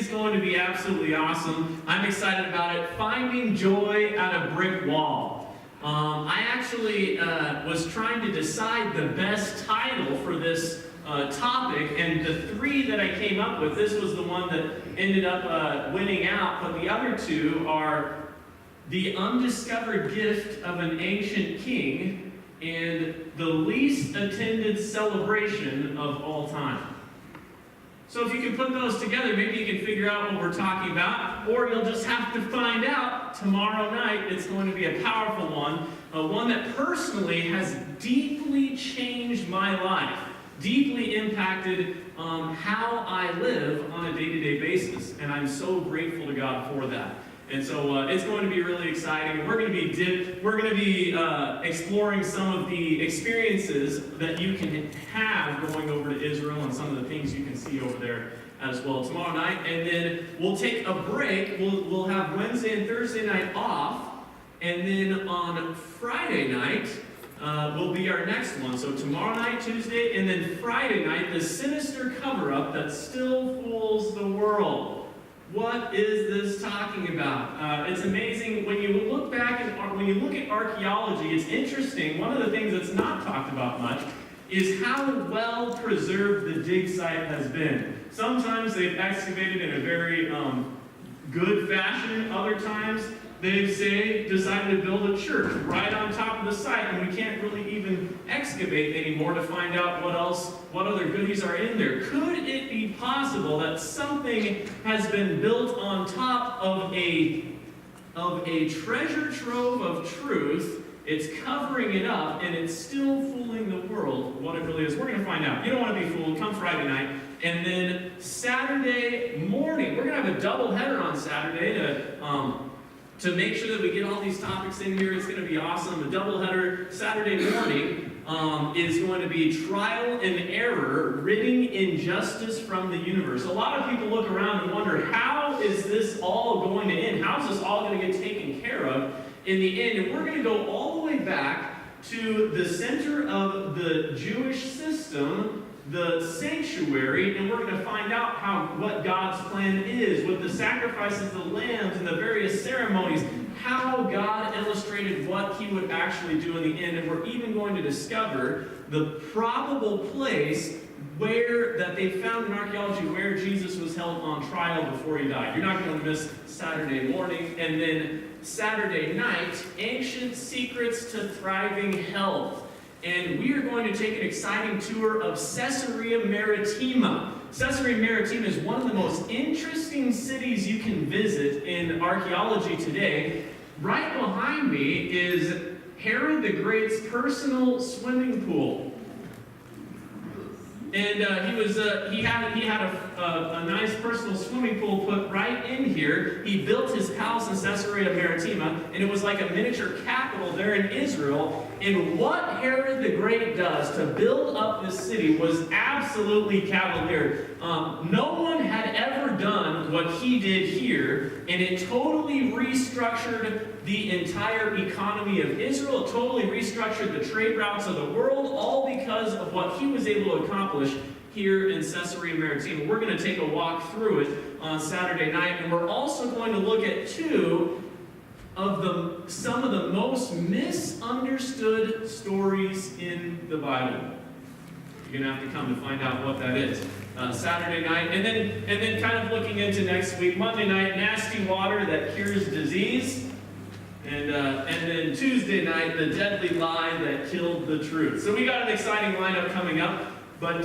going to be absolutely awesome. I'm excited about it. Finding joy at a brick wall. I actually was trying to decide the best title for this topic, and the three that I came up with, this was the one that ended up winning out, but the other two are The Undiscovered Gift of an Ancient King and The Least Attended Celebration of All Time. So if you can put those together, maybe you can figure out what we're talking about, or you'll just have to find out tomorrow night. It's going to be a powerful one that personally has deeply changed my life, deeply impacted how I live on a day-to-day basis, and I'm so grateful to God for that. And so it's going to be really exciting. We're going to be exploring some of the experiences that you can have going over to Israel and some of the things you can see over there as well tomorrow night. And then we'll take a break. We'll have Wednesday and Thursday night off, and then on Friday night will be our next one. So tomorrow night, Tuesday, and then Friday night, the sinister cover-up that still fools the world. What is this talking about? It's amazing when you look back and when you look at archaeology. It's interesting. One of the things that's not talked about much is how well preserved the dig site has been. Sometimes they've excavated in a very good fashion. Other times they've decided to build a church right on top of the site, and we can't really even excavate anymore to find out what other goodies are in there. Could it be possible that something has been built on top of a treasure trove of truth? It's covering it up, and it's still fooling the world what it really is. We're going to find out. You don't want to be fooled. Come Friday night. And then Saturday morning, we're going to have a double header on Saturday to make sure that we get all these topics in here. It's going to be awesome. The doubleheader Saturday morning is going to be Trial and Error, Ridding Injustice from the Universe. A lot of people look around and wonder, how is this all going to end? How is this all going to get taken care of in the end? And we're going to go all the way back to the center of the Jewish system, the sanctuary, and we're going to find out what God's plan is with the sacrifices, the lambs, and the various ceremonies, how God illustrated what he would actually do in the end. And we're even going to discover the probable place that they found in archaeology where Jesus was held on trial before he died. You're not going to miss Saturday morning. And then Saturday night, Ancient Secrets to Thriving Health. And we are going to take an exciting tour of Caesarea Maritima. Caesarea Maritima is one of the most interesting cities you can visit in archaeology today. Right behind me is Herod the Great's personal swimming pool. And he had a nice personal swimming pool put right in here. He built his palace in Caesarea Maritima, and it was like a miniature capital there in Israel. And what Herod the Great does to build up this city was absolutely cavalier. No one had ever done what he did here, and it totally restructured the entire economy of Israel. It totally restructured the trade routes of the world, all because of what he was able to accomplish here in Caesarea Maritima. We're going to take a walk through it on Saturday night, and we're also going to look at some of the most misunderstood stories in the Bible. You're going to have to come to find out what that is. Saturday night, and then kind of looking into next week. Monday night, nasty water that cures disease. And then Tuesday night, the deadly lie that killed the truth. So we got an exciting lineup coming up. But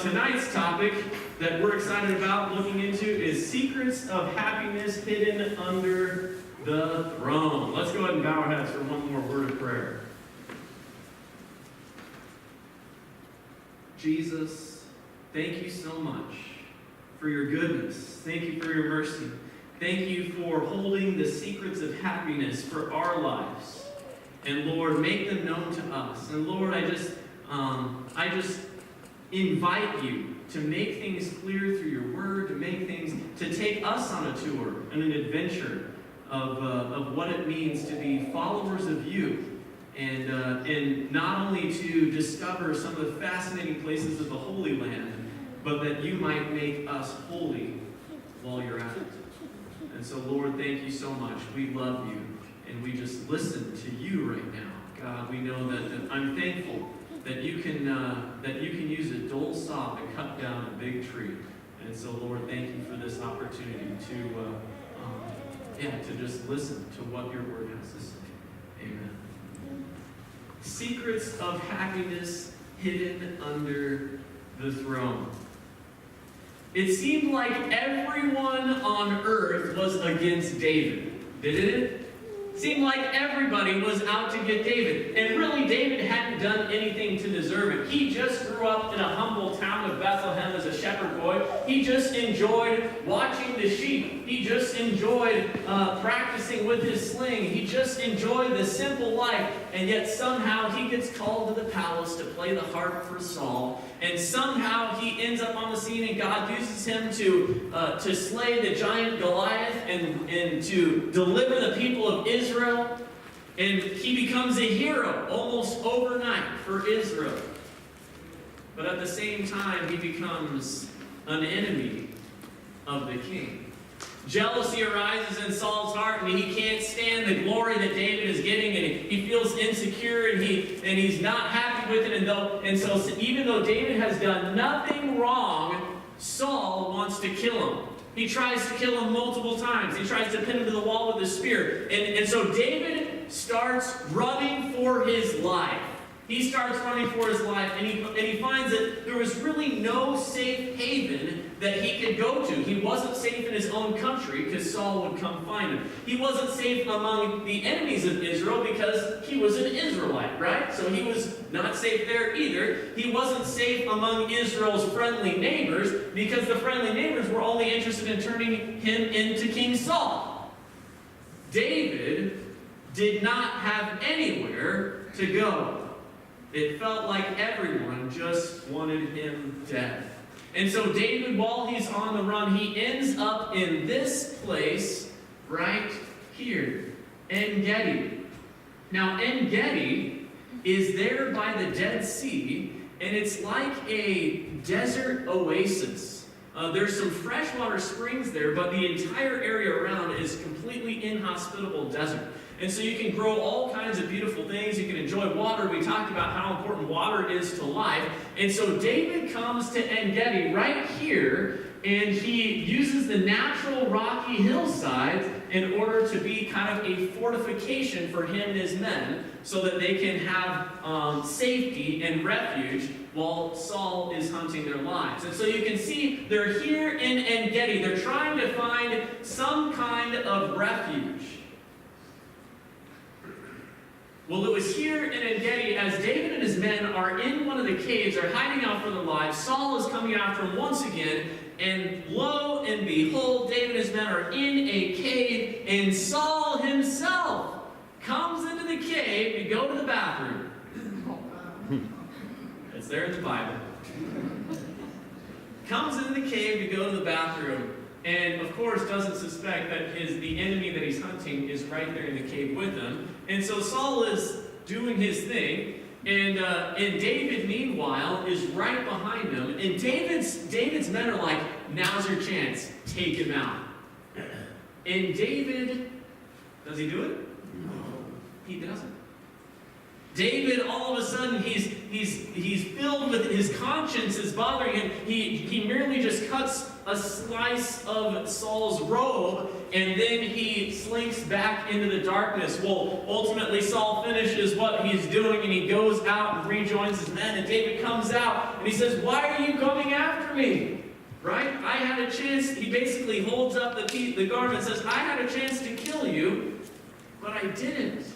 tonight's topic that we're excited about looking into is Secrets of Happiness Hidden Under the Throne. Let's go ahead and bow our heads for one more word of prayer. Jesus, thank you so much for your goodness. Thank you for your mercy. Thank you for holding the secrets of happiness for our lives. And Lord, make them known to us. And Lord, I just invite you to make things clear through your word, to take us on a tour and an adventure of what it means to be followers of you. And not only to discover some of the fascinating places of the Holy Land, but that you might make us holy while you're at it. And so, Lord, thank you so much. We love you, and we just listen to you right now. God, we know that I'm thankful that you can use a dull saw to cut down a big tree. And so, Lord, thank you for this opportunity to just listen to what your word has to say. Amen. Secrets of happiness hidden under the throne. It seemed like everyone on earth was against David, didn't it? It seemed like everybody was out to get David. And really, David hadn't done anything to deserve it. He just grew up in a humble town of Bethlehem as a shepherd boy. He just enjoyed watching the sheep. He just enjoyed practicing with his sling. He just enjoyed the simple life. And yet somehow he gets called to the palace to play the harp for Saul. And somehow he ends up on the scene, and God uses him to slay the giant Goliath and to deliver the people of Israel. And he becomes a hero almost overnight for Israel. But at the same time, he becomes an enemy of the king. Jealousy arises in Saul's heart, and he can't stand the glory that David is getting, and he feels insecure, and he's not happy with it. And so even though David has done nothing wrong, Saul wants to kill him. He tries to kill him multiple times. He tries to pin him to the wall with his spear. And so David starts running for his life. He starts running for his life, and he finds that there was really no safe haven that he could go to. He wasn't safe in his own country because Saul would come find him. He wasn't safe among the enemies of Israel because he was an Israelite, right? So he was not safe there either. He wasn't safe among Israel's friendly neighbors because the friendly neighbors were only interested in turning him into King Saul. David did not have anywhere to go. It felt like everyone just wanted him dead. And so David, while he's on the run, he ends up in this place right here, En-Gedi. Now, En-Gedi is there by the Dead Sea, and it's like a desert oasis. There's some freshwater springs there, but the entire area around is completely inhospitable desert. And so you can grow all kinds of beautiful things. You can enjoy water. We talked about how important water is to life. And so David comes to En-Gedi right here, and he uses the natural rocky hillsides in order to be kind of a fortification for him and his men so that they can have safety and refuge while Saul is hunting their lives. And so you can see they're here in En-Gedi. They're trying to find some kind of refuge. Well, it was here in En-Gedi, as David and his men are in one of the caves, are hiding out for their lives. Saul is coming after them once again, and lo and behold, David and his men are in a cave, and Saul himself comes into the cave to go to the bathroom. It's there in the Bible. Comes into the cave to go to the bathroom. And of course doesn't suspect that the enemy that he's hunting is right there in the cave with him. And so Saul is doing his thing, and David, meanwhile, is right behind him. And David's men are like, now's your chance, take him out. And David, does he do it? No, he doesn't. David, all of a sudden, he's filled with his conscience is bothering him. He merely just cuts a slice of Saul's robe, and then he slinks back into the darkness. Well, ultimately, Saul finishes what he's doing, and he goes out and rejoins his men, and David comes out, and he says, "Why are you coming after me?" Right? I had a chance. He basically holds up the garment and says, "I had a chance to kill you, but I didn't."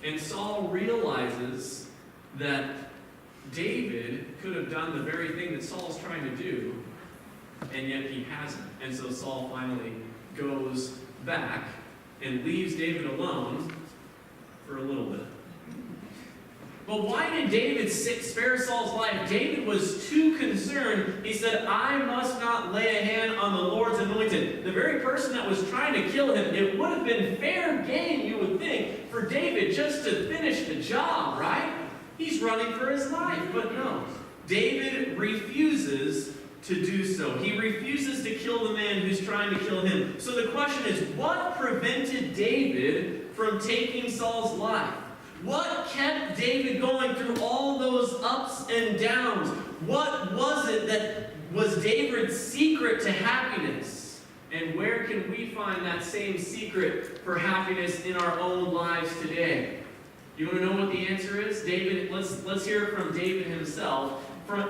And Saul realizes that David could have done the very thing that Saul's trying to do, and yet he hasn't. And so Saul finally goes back and leaves David alone for a little bit. But why did David spare Saul's life? David was too concerned. He said, "I must not lay a hand on the Lord's anointed." The very person that was trying to kill him, it would have been fair game, you would think, for David just to finish the job, right? He's running for his life, but no. David refuses to do so. He refuses to kill kill the man who's trying to kill him. So the question is, what prevented David from taking Saul's life? What kept David going through all those ups and downs? What was it that was David's secret to happiness? And where can we find that same secret for happiness in our own lives today? You want to know what the answer is? David, let's hear it from David himself.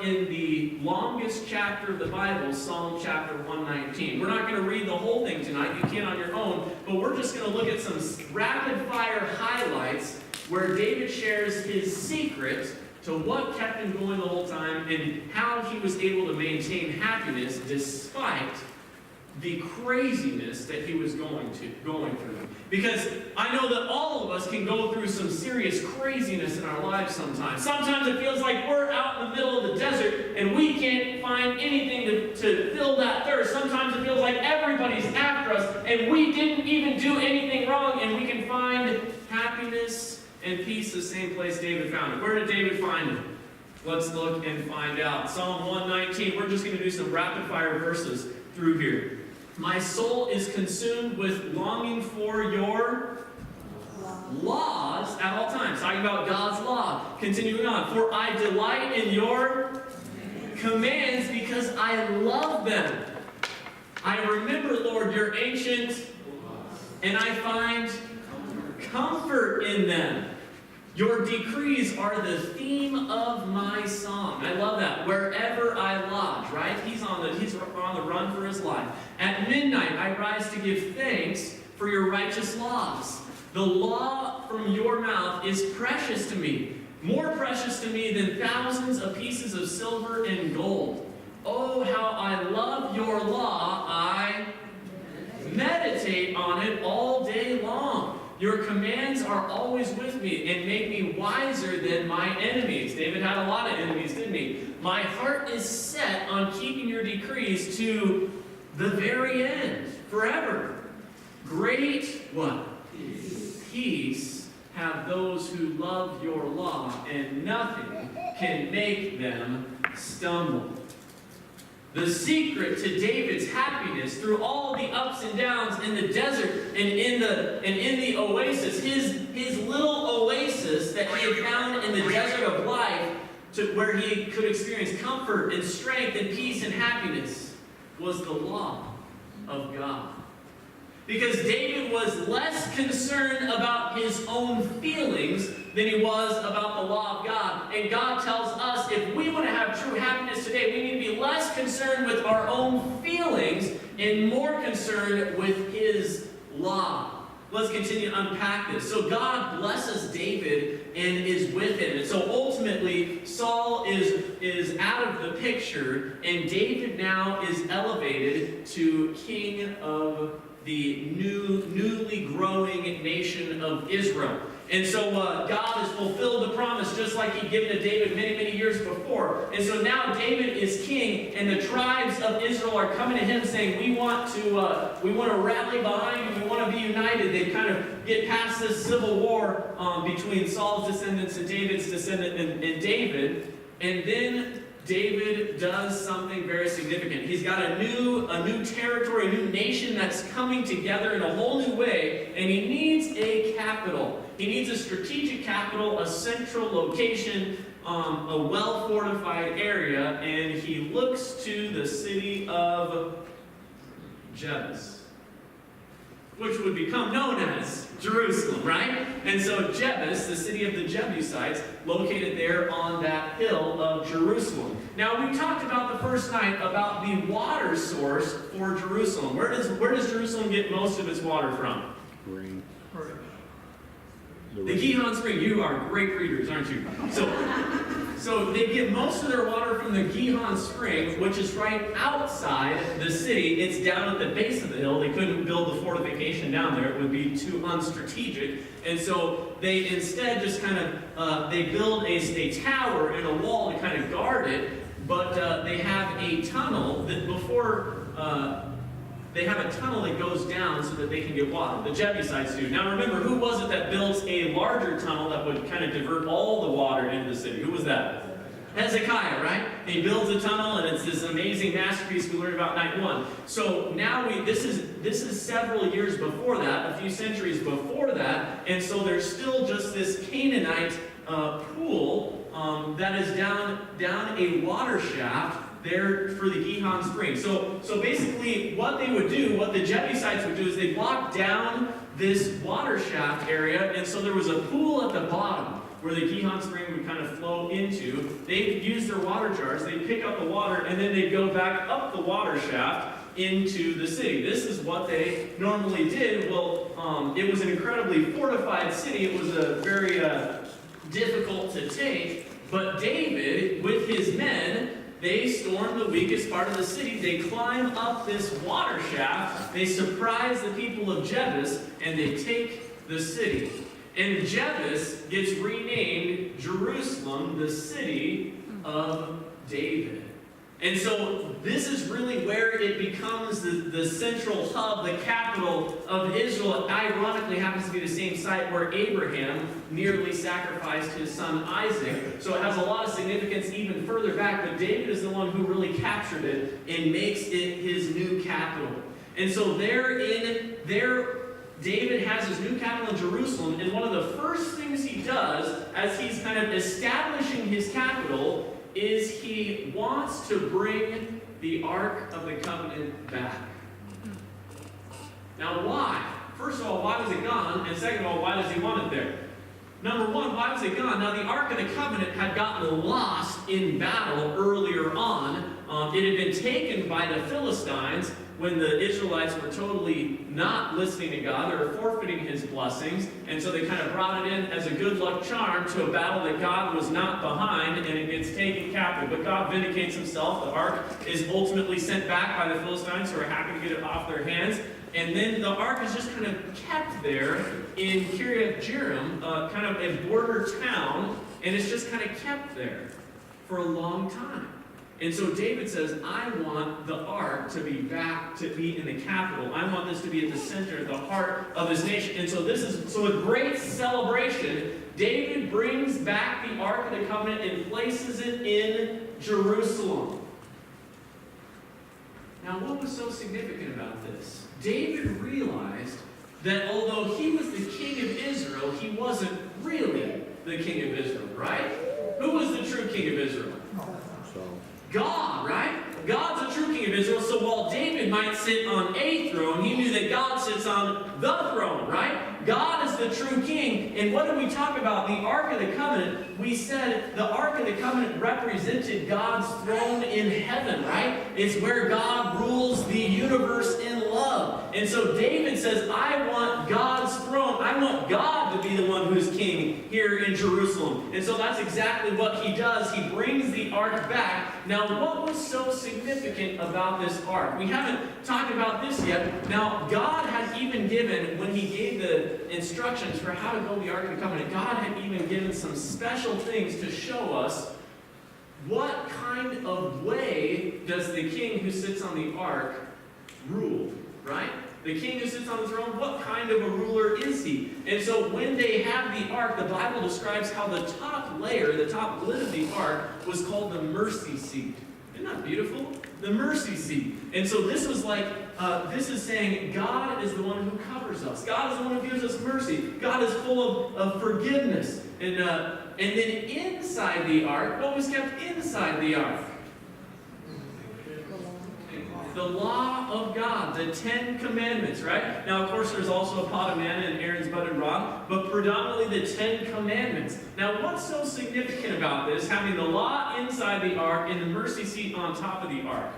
In the longest chapter of the Bible, Psalm chapter 119. We're not going to read the whole thing tonight. You can on your own. But we're just going to look at some rapid-fire highlights where David shares his secret to what kept him going the whole time and how he was able to maintain happiness despite the craziness that he was going through. Because I know that all of us can go through some serious craziness in our lives sometimes. Sometimes it feels like we're out in the middle of the desert and we can't find anything to fill that thirst. Sometimes it feels like everybody's after us and we didn't even do anything wrong, and we can find happiness and peace the same place David found it. Where did David find it? Let's look and find out. Psalm 119, we're just going to do some rapid fire verses through here. My soul is consumed with longing for your laws at all times. Talking about God's law. Continuing on. For I delight in your commands because I love them. I remember, Lord, your ancient, and I find comfort in them. Your decrees are the theme of my song. I love that. Wherever I lodge, right? He's on the run for his life. At midnight, I rise to give thanks for your righteous laws. The law from your mouth is precious to me, more precious to me than thousands of pieces of silver and gold. Oh, how I love your law. I meditate on it all day long. Your commands are always with me and make me wiser than my enemies. David had a lot of enemies, didn't he? My heart is set on keeping your decrees to the very end, forever. Great, what? Peace have those who love your law, and nothing can make them stumble. The secret to David's happiness through all the ups and downs in the desert and in the oasis, his little oasis that he had found in the desert of life, to where he could experience comfort and strength and peace and happiness, was the law of God. Because David was less concerned about his own feelings than he was about the law of God. And God tells us, if we want to have true happiness today, we need to be less concerned with our own feelings and more concerned with his law. Let's continue to unpack this. So God blesses David and is with him. And so ultimately, Saul is out of the picture, and David now is elevated to king of the newly growing nation of Israel. And so God has fulfilled the promise just like he'd given to David many, many years before. And so now David is king, and the tribes of Israel are coming to him saying, we want to rally behind you, we want to be united. They kind of get past this civil war between Saul's descendants and David's descendant and David. And then David does something very significant. He's got a new territory, a new nation that's coming together in a whole new way, and he needs a capital. He needs a strategic capital, a central location, a well-fortified area, and he looks to the city of Jebus, which would become known as Jerusalem, right? And so Jebus, the city of the Jebusites, located there on that hill of Jerusalem. Now, we talked about the first night about the water source for Jerusalem. Where does Jerusalem get most of its water from? Rain. The Gihon Spring. You are great readers, aren't you? So they get most of their water from the Gihon Spring, which is right outside the city. It's down at the base of the hill. They couldn't build the fortification down there. It would be too unstrategic. And so they instead just kind of, they build a tower and a wall to kind of guard it. But they have a tunnel that they have a tunnel that goes down so that they can get water. The Jebusites do. Now remember, who was it that built a larger tunnel that would kind of divert all the water into the city? Who was that? Hezekiah, right? He builds a tunnel, and it's this amazing masterpiece we learned about night one. So now this is several years before that, a few centuries before that, and so there's still just this Canaanite pool that is down a water shaft there for the Gihon Spring. So basically what they would do, what the Jebusites would do, is they block down this water shaft area, and so there was a pool at the bottom where the Gihon Spring would kind of flow into. They'd use their water jars, they'd pick up the water, and then they'd go back up the water shaft into the city. This is what they normally did. Well, it was an incredibly fortified city. It was a very difficult to take, but David, with his men, they storm the weakest part of the city. They climb up this water shaft. They surprise the people of Jebus, and they take the city. And Jebus gets renamed Jerusalem, the city of David. And so this is really where it becomes the central hub, the capital of Israel. It ironically happens to be the same site where Abraham nearly sacrificed his son Isaac. So it has a lot of significance even further back, but David is the one who really captured it and makes it his new capital. And so David has his new capital in Jerusalem, and one of the first things he does as he's kind of establishing his capital is he wants to bring the Ark of the Covenant back. Now why? First of all, why was it gone? And second of all, why does he want it there? Number one, why was it gone? Now the Ark of the Covenant had gotten lost in battle earlier on. It had been taken by the Philistines when the Israelites were totally not listening to God. They were forfeiting his blessings, and so they kind of brought it in as a good luck charm to a battle that God was not behind, and it gets taken captive. But God vindicates himself. The ark is ultimately sent back by the Philistines, who are happy to get it off their hands. And then the ark is just kind of kept there in Kiriath Jearim, kind of a border town, and it's just kind of kept there for a long time. And so David says, I want the ark to be back, to be in the capital. I want this to be at the center, the heart of this nation. And so a great celebration. David brings back the Ark of the Covenant and places it in Jerusalem. Now, what was so significant about this? David realized that although he was the king of Israel, he wasn't really the king of Israel, right? Who was the true king of Israel? God, right? God's the true king of Israel, so while David might sit on a throne, he knew that God sits on the throne, right? God is the true king. And what did we talk about? The Ark of the Covenant. We said the Ark of the Covenant represented God's throne in heaven, right? It's where God rules the universe in love. And so David says, I want God's throne. I want God to be the one who's king here in Jerusalem. And so that's exactly what he does. He brings the ark back. Now, what was so significant about this ark? We haven't talked about this yet. Now, God had even given, when he gave the instructions for how to build the Ark of the Covenant, God had even given some special things to show us what kind of way does the king who sits on the ark rule, right? The king who sits on the throne, what kind of a ruler is he? And so when they have the ark, the Bible describes how the top layer, the top lid of the ark, was called the mercy seat. Isn't that beautiful? The mercy seat. And so this was like, this is saying God is the one who covers us. God is the one who gives us mercy. God is full of forgiveness. And then inside the ark, what was kept inside the ark? The law of God, the 10 Commandments, right? Now, of course, there's also a pot of manna and Aaron's budded rod, but predominantly the 10 Commandments. Now, what's so significant about this, having the law inside the ark and the mercy seat on top of the ark?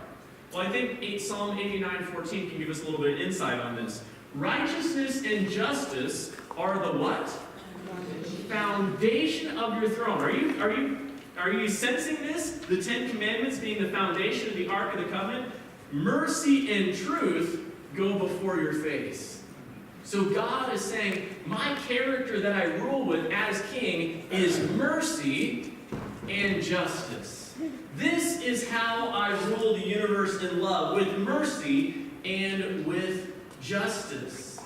Well, I think Psalm 89:14 can give us a little bit of insight on this. Righteousness and justice are the what? Foundation of your throne. Are you sensing this? The 10 Commandments being the foundation of the Ark of the Covenant? Mercy and truth go before your face. So God is saying, my character that I rule with as king is mercy and justice. This is how I rule the universe in love, with mercy and with justice.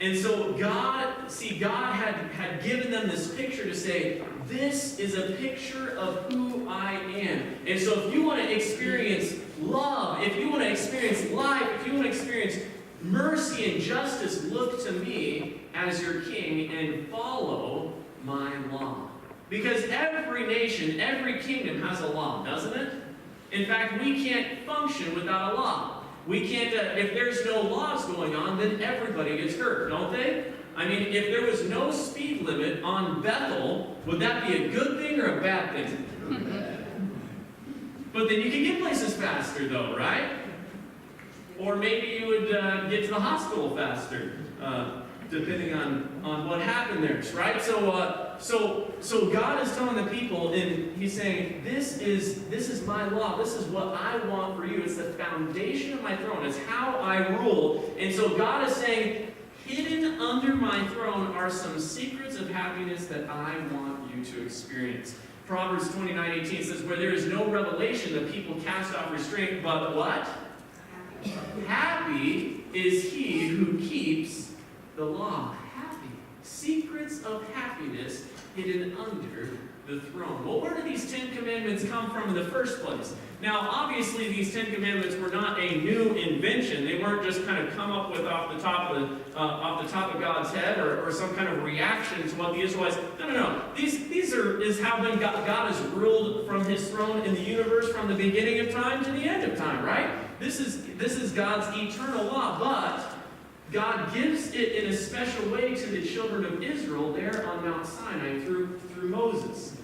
And so God had given them this picture to say, this is a picture of who I am. And so if you want to experience love, if you want to experience life, if you want to experience mercy and justice, look to me as your king and follow my law. Because every nation, every kingdom has a law, doesn't it? In fact, we can't function without a law. We can't, if there's no laws going on, then everybody gets hurt, don't they? I mean, if there was no speed limit on Bethel, would that be a good thing or a bad thing? But then you can get places faster, though, right? Or maybe you would get to the hospital faster, depending on what happened there, right? So God is telling the people, and He's saying, this is my law. This is what I want for you. It's the foundation of my throne. It's how I rule. And so God is saying, hidden under my throne are some secrets of happiness that I want you to experience. Proverbs 29:18 says, where there is no revelation, the people cast off restraint, but what? Happy is he who keeps the law. Happy. Secrets of happiness hidden under the throne. Well, where did these 10 commandments come from in the first place? Now, obviously, these 10 commandments were not a new invention. They weren't just kind of come up with off the top of God's head or some kind of reaction to what the Israelites. No. These is how God has ruled from His throne in the universe from the beginning of time to the end of time, right? This is God's eternal law, but God gives it in a special way to the children of Israel there on Mount Sinai through Moses.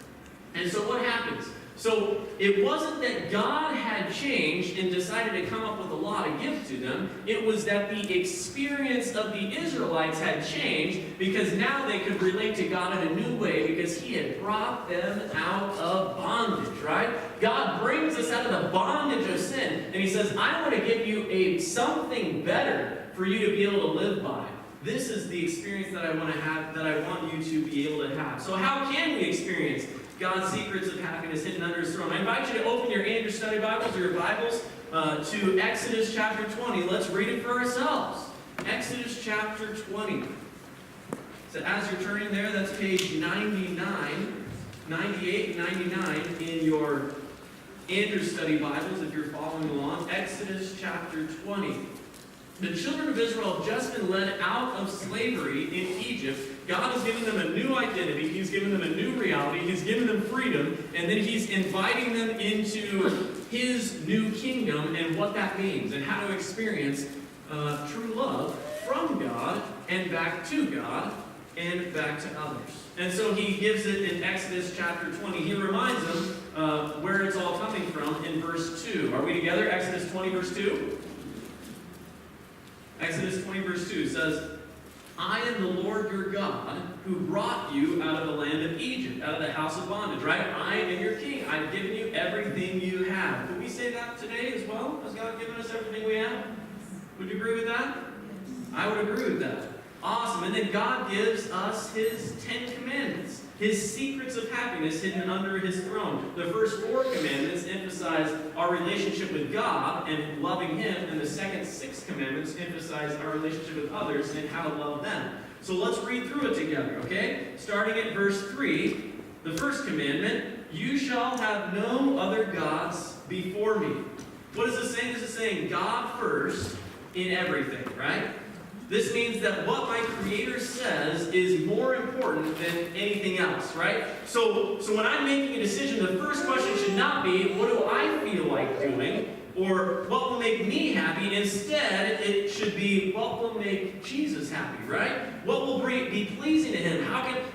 And so what happens? So it wasn't that God had changed and decided to come up with a law to give to them. It was that the experience of the Israelites had changed because now they could relate to God in a new way because He had brought them out of bondage, right? God brings us out of the bondage of sin, and He says, I want to give you something better for you to be able to live by. This is the experience that I want to have, that I want you to be able to have. So how can we experience God's secrets of happiness hidden under His throne? I invite you to open your Andrew Study Bibles or your Bibles to Exodus chapter 20. Let's read it for ourselves. Exodus chapter 20. So as you're turning there, that's page 99, 98, 99 in your Andrew Study Bibles if you're following along. Exodus chapter 20. The children of Israel have just been led out of slavery in Egypt. God has given them a new identity. He's given them a new reality. He's given them freedom. And then He's inviting them into His new kingdom and what that means and how to experience true love from God and back to God and back to others. And so He gives it in Exodus chapter 20. He reminds them where it's all coming from in verse 2. Are we together? Exodus 20, verse 2? Exodus 20, verse 2 says, I am the Lord your God who brought you out of the land of Egypt, out of the house of bondage, right? I am your king. I've given you everything you have. Could we say that today as well? Has God given us everything we have? Would you agree with that? I would agree with that. Awesome. And then God gives us His 10 commandments, His secrets of happiness hidden under His throne. The first 4 commandments emphasize our relationship with God and loving Him, and the second 6 commandments emphasize our relationship with others and how to love them. So let's read through it together, okay? Starting at verse 3, the first commandment, you shall have no other gods before me. What is this saying? This is saying God first in everything, right? This means that what my Creator says is more important than anything else, right? So when I'm making a decision, the first question should not be, what do I feel like doing? Or what will make me happy? Instead, it should be, what will make Jesus happy, right? What will be pleasing to Him?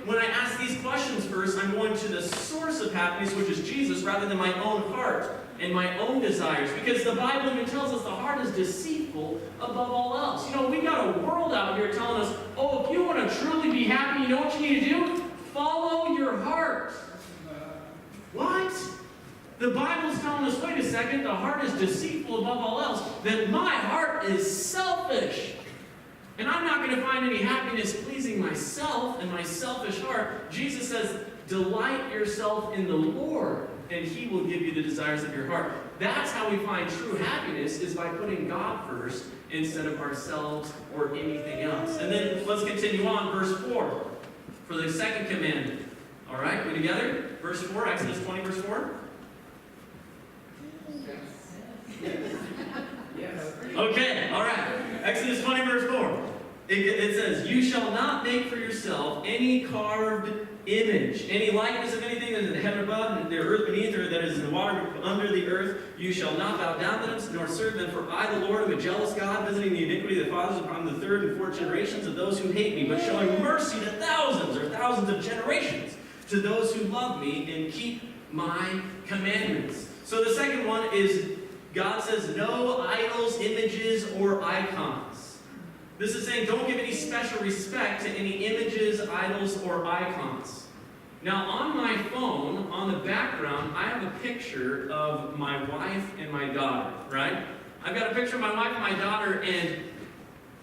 When I ask these questions first, I'm going to the source of happiness, which is Jesus, rather than my own heart and my own desires. Because the Bible even tells us the heart is deceitful above all else. You know, we've got a world out here telling us, oh, if you want to truly be happy, you know what you need to do? Follow your heart. What? The Bible's telling us, wait a second, the heart is deceitful above all else. That my heart is selfish. And I'm not going to find any happiness pleasing myself and my selfish heart. Jesus says, delight yourself in the Lord, and He will give you the desires of your heart. That's how we find true happiness, is by putting God first instead of ourselves or anything else. And then let's continue on, verse 4, for the second commandment. All right, we together? Verse 4, Exodus 20, verse 4. Okay, all right. Exodus 20, verse 4. It says, "You shall not make for yourself any carved image, any likeness of anything that is in the heaven above, and the earth beneath, or that is in the water under the earth. You shall not bow down to them, nor serve them. For I, the Lord, am a jealous God, visiting the iniquity of the fathers upon the third and fourth generations of those who hate me, but showing mercy to thousands or thousands of generations to those who love me and keep my commandments." So the second one is, God says, no idols, images, or icons. This is saying don't give any special respect to any images, idols, or icons. Now on my phone, on the background, I have a picture of my wife and my daughter, right? I've got a picture of my wife and my daughter,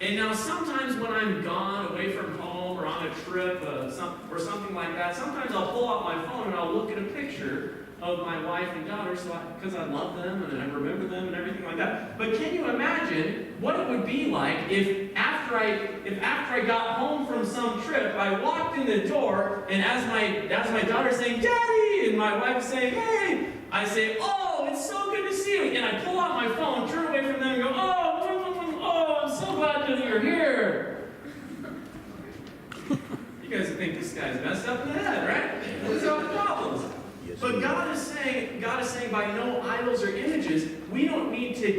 and now sometimes when I'm gone, away from home, or on a trip, or something like that, sometimes I'll pull out my phone and I'll look at a picture of my wife and daughter, because I love them and I remember them and everything like that. But can you imagine what it would be like if after I got home from some trip, I walked in the door, and as my daughter's saying, "Daddy," and my wife's saying, "Hey," I say, "Oh, it's so good to see you," and I pull out my phone, turn away from them, and go, "Oh, I'm so glad that you're here." You guys think this guy's messed up in the head, right? Those are problems. But God is saying by no idols or images, we don't need to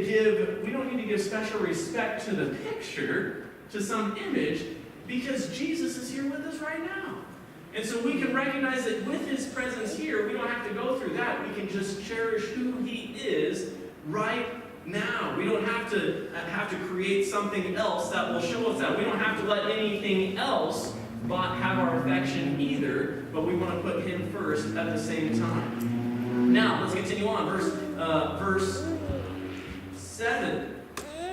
give special respect to the picture, to some image, because Jesus is here with us right now. And so we can recognize that with his presence here, we don't have to go through that. We can just cherish who he is right now. We don't have to create something else that will show us that. We don't have to let anything else have our affection either, but we want to put him first at the same time. Now, let's continue on. Verse 7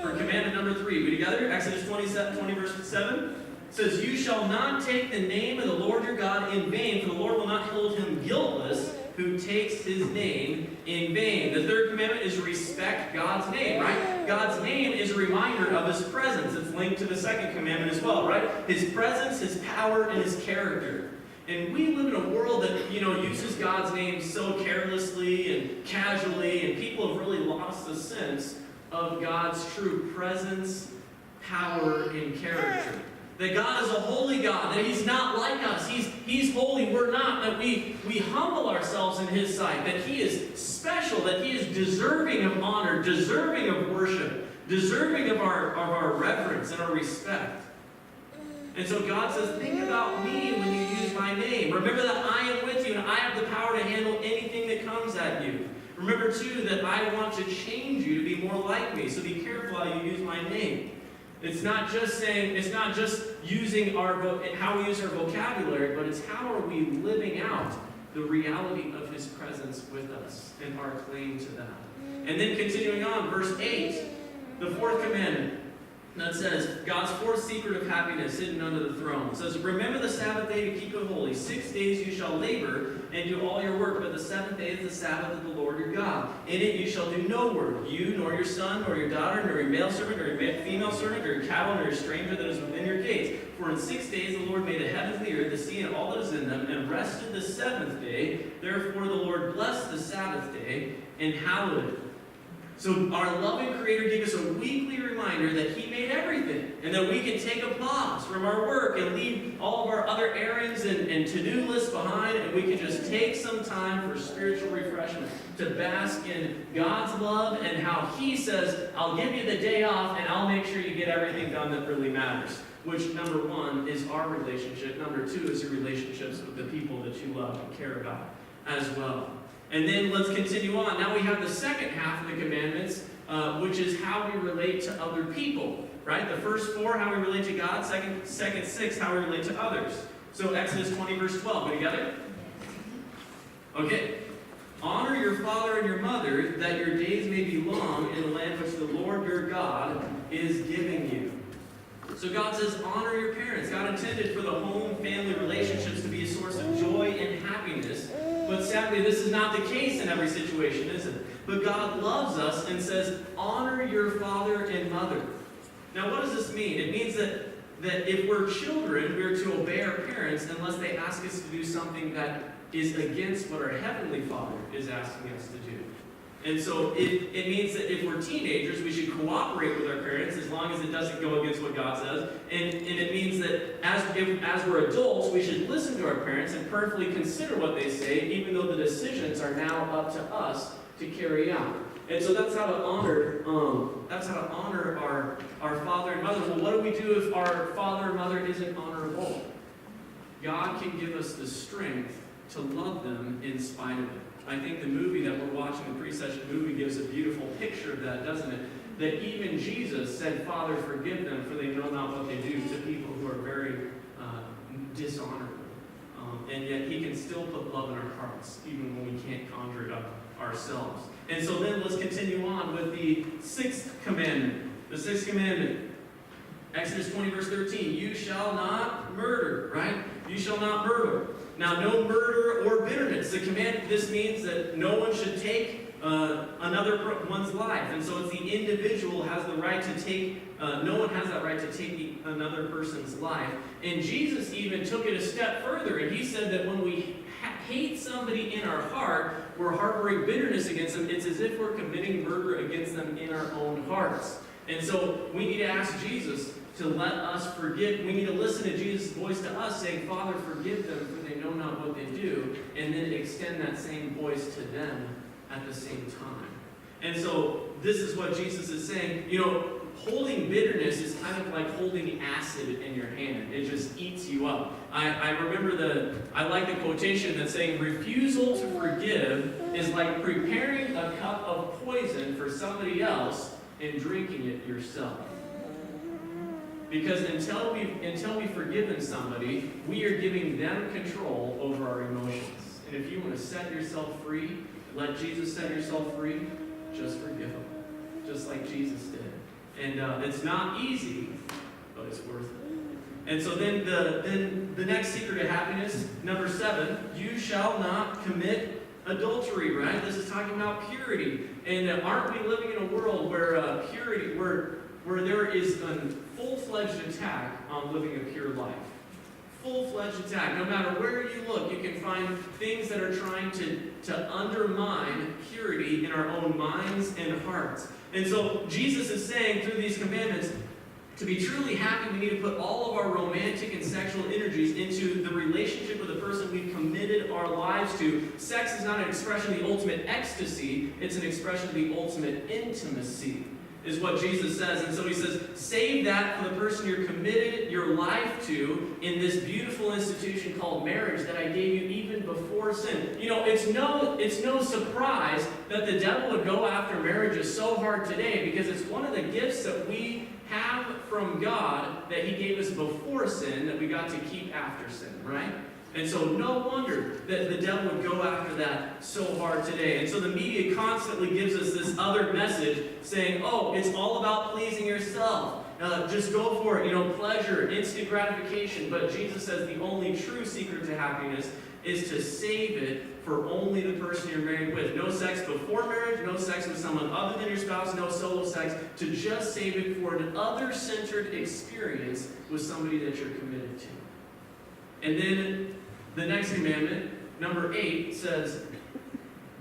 for commandment number 3. We together? Exodus 20, verse 7. It says, "You shall not take the name of the Lord your God in vain, for the Lord will not hold him guiltless who takes his name in vain." The third commandment is respect God's name, right? God's name is a reminder of his presence. It's linked to the second commandment as well, right? His presence, his power, and his character. And we live in a world that, uses God's name so carelessly and casually, and people have really lost the sense of God's true presence, power, and character. That God is a holy God, that he's not like us. He's holy, we're not. That we humble ourselves in his sight. That he is special, that he is deserving of honor, deserving of worship, deserving of our reverence and our respect. And so God says, think about me when you use my name. Remember that I am with you and I have the power to handle anything that comes at you. Remember too that I want to change you to be more like me. So be careful how you use my name. It's not just using how we use our vocabulary, but it's how are we living out the reality of his presence with us and our claim to that. And then continuing on, verse 8, the fourth commandment, that says, God's fourth secret of happiness hidden under the throne. It says, "Remember the Sabbath day to keep it holy. 6 days you shall labor and do all your work, but the seventh day is the Sabbath of the Lord your God. In it you shall do no work, you, nor your son, nor your daughter, nor your male servant, nor your female servant, nor your cattle, nor your stranger that is within your gates. For in 6 days the Lord made the heavens and the earth, the sea, and all that is in them, and rested the seventh day. Therefore the Lord blessed the Sabbath day and hallowed it." So our loving Creator gave us a weekly reminder that he made everything, and that we can take a pause from our work and leave all of our other errands and to-do lists behind, and we can just take some time for spiritual refreshment, to bask in God's love and how he says, "I'll give you the day off and I'll make sure you get everything done that really matters." Which, number one, is our relationship. Number two is your relationships with the people that you love and care about as well. And then let's continue on. Now we have the second half of the commandments, which is how we relate to other people, right? The first four, how we relate to God. Second 6, how we relate to others. So Exodus 20, verse 12. We together? Okay. "Honor your father and your mother, that your days may be long in the land which the Lord your God is giving you." So God says, honor your parents. God intended for the home, family relationships to be a source of joy and happiness. But sadly, this is not the case in every situation, is it? but God loves us and says, honor your father and mother. Now, what does this mean? It means that if we're children, we're to obey our parents unless they ask us to do something that is against what our Heavenly Father is asking us to do. And so it means that if we're teenagers, we should cooperate with our parents as long as it doesn't go against what God says. And it means that as we're adults, we should listen to our parents and prayerfully consider what they say, even though the decisions are now up to us to carry out. And so that's how to honor our father and mother. Well, what do we do if our father and mother isn't honorable? God can give us the strength to love them in spite of it. I think the movie that we're watching, the pre-session movie, gives a beautiful picture of that, doesn't it? That even Jesus said, Father, forgive them, for they know not what they do, to people who are very dishonorable. And yet he can still put love in our hearts, even when we can't conjure it up ourselves. And so then let's continue on with the sixth commandment. The sixth commandment, Exodus 20, verse 13. You shall not murder, right? You shall not murder. Now, no murder or bitterness. This means that no one should take another one's life. And so it's the individual has the right to take, no one has that right to take another person's life. And Jesus even took it a step further, and he said that when we hate somebody in our heart, we're harboring bitterness against them. It's as if we're committing murder against them in our own hearts. And so we need to ask Jesus to let us forgive. We need to listen to Jesus' voice to us saying, Father, forgive them, for they know not what they do, and then extend that same voice to them at the same time. And so this is what Jesus is saying. You know, holding bitterness is kind of like holding acid in your hand. It just eats you up. I like the quotation that's saying, refusal to forgive is like preparing a cup of poison for somebody else and drinking it yourself. Because until we've forgiven somebody, we are giving them control over our emotions. And if you want to set yourself free, let Jesus set yourself free, just forgive them. Just like Jesus did. And it's not easy, but it's worth it. And so then the next secret of happiness, number 7, you shall not commit adultery, right? This is talking about purity. And aren't we living in a world where purity, where there is a full-fledged attack on living a pure life? Full-fledged attack. No matter where you look, you can find things that are trying to undermine purity in our own minds and hearts. And so Jesus is saying through these commandments, to be truly happy, we need to put all of our romantic and sexual energies into the relationship with the person we've committed our lives to. Sex is not an expression of the ultimate ecstasy, it's an expression of the ultimate intimacy, is what Jesus says. And so he says, save that for the person you're committed your life to in this beautiful institution called marriage that I gave you even before sin. You know, it's no surprise that the devil would go after marriages so hard today, because it's one of the gifts that we have from God that he gave us before sin that we got to keep after sin, right? And so no wonder that the devil would go after that so hard today. And so the media constantly gives us this other message saying, oh, it's all about pleasing yourself. Just go for it, you know, pleasure, instant gratification. But Jesus says the only true secret to happiness is to save it for only the person you're married with. No sex before marriage, no sex with someone other than your spouse, no solo sex, to just save it for an other-centered experience with somebody that you're committed to. And then the next commandment, number 8, says,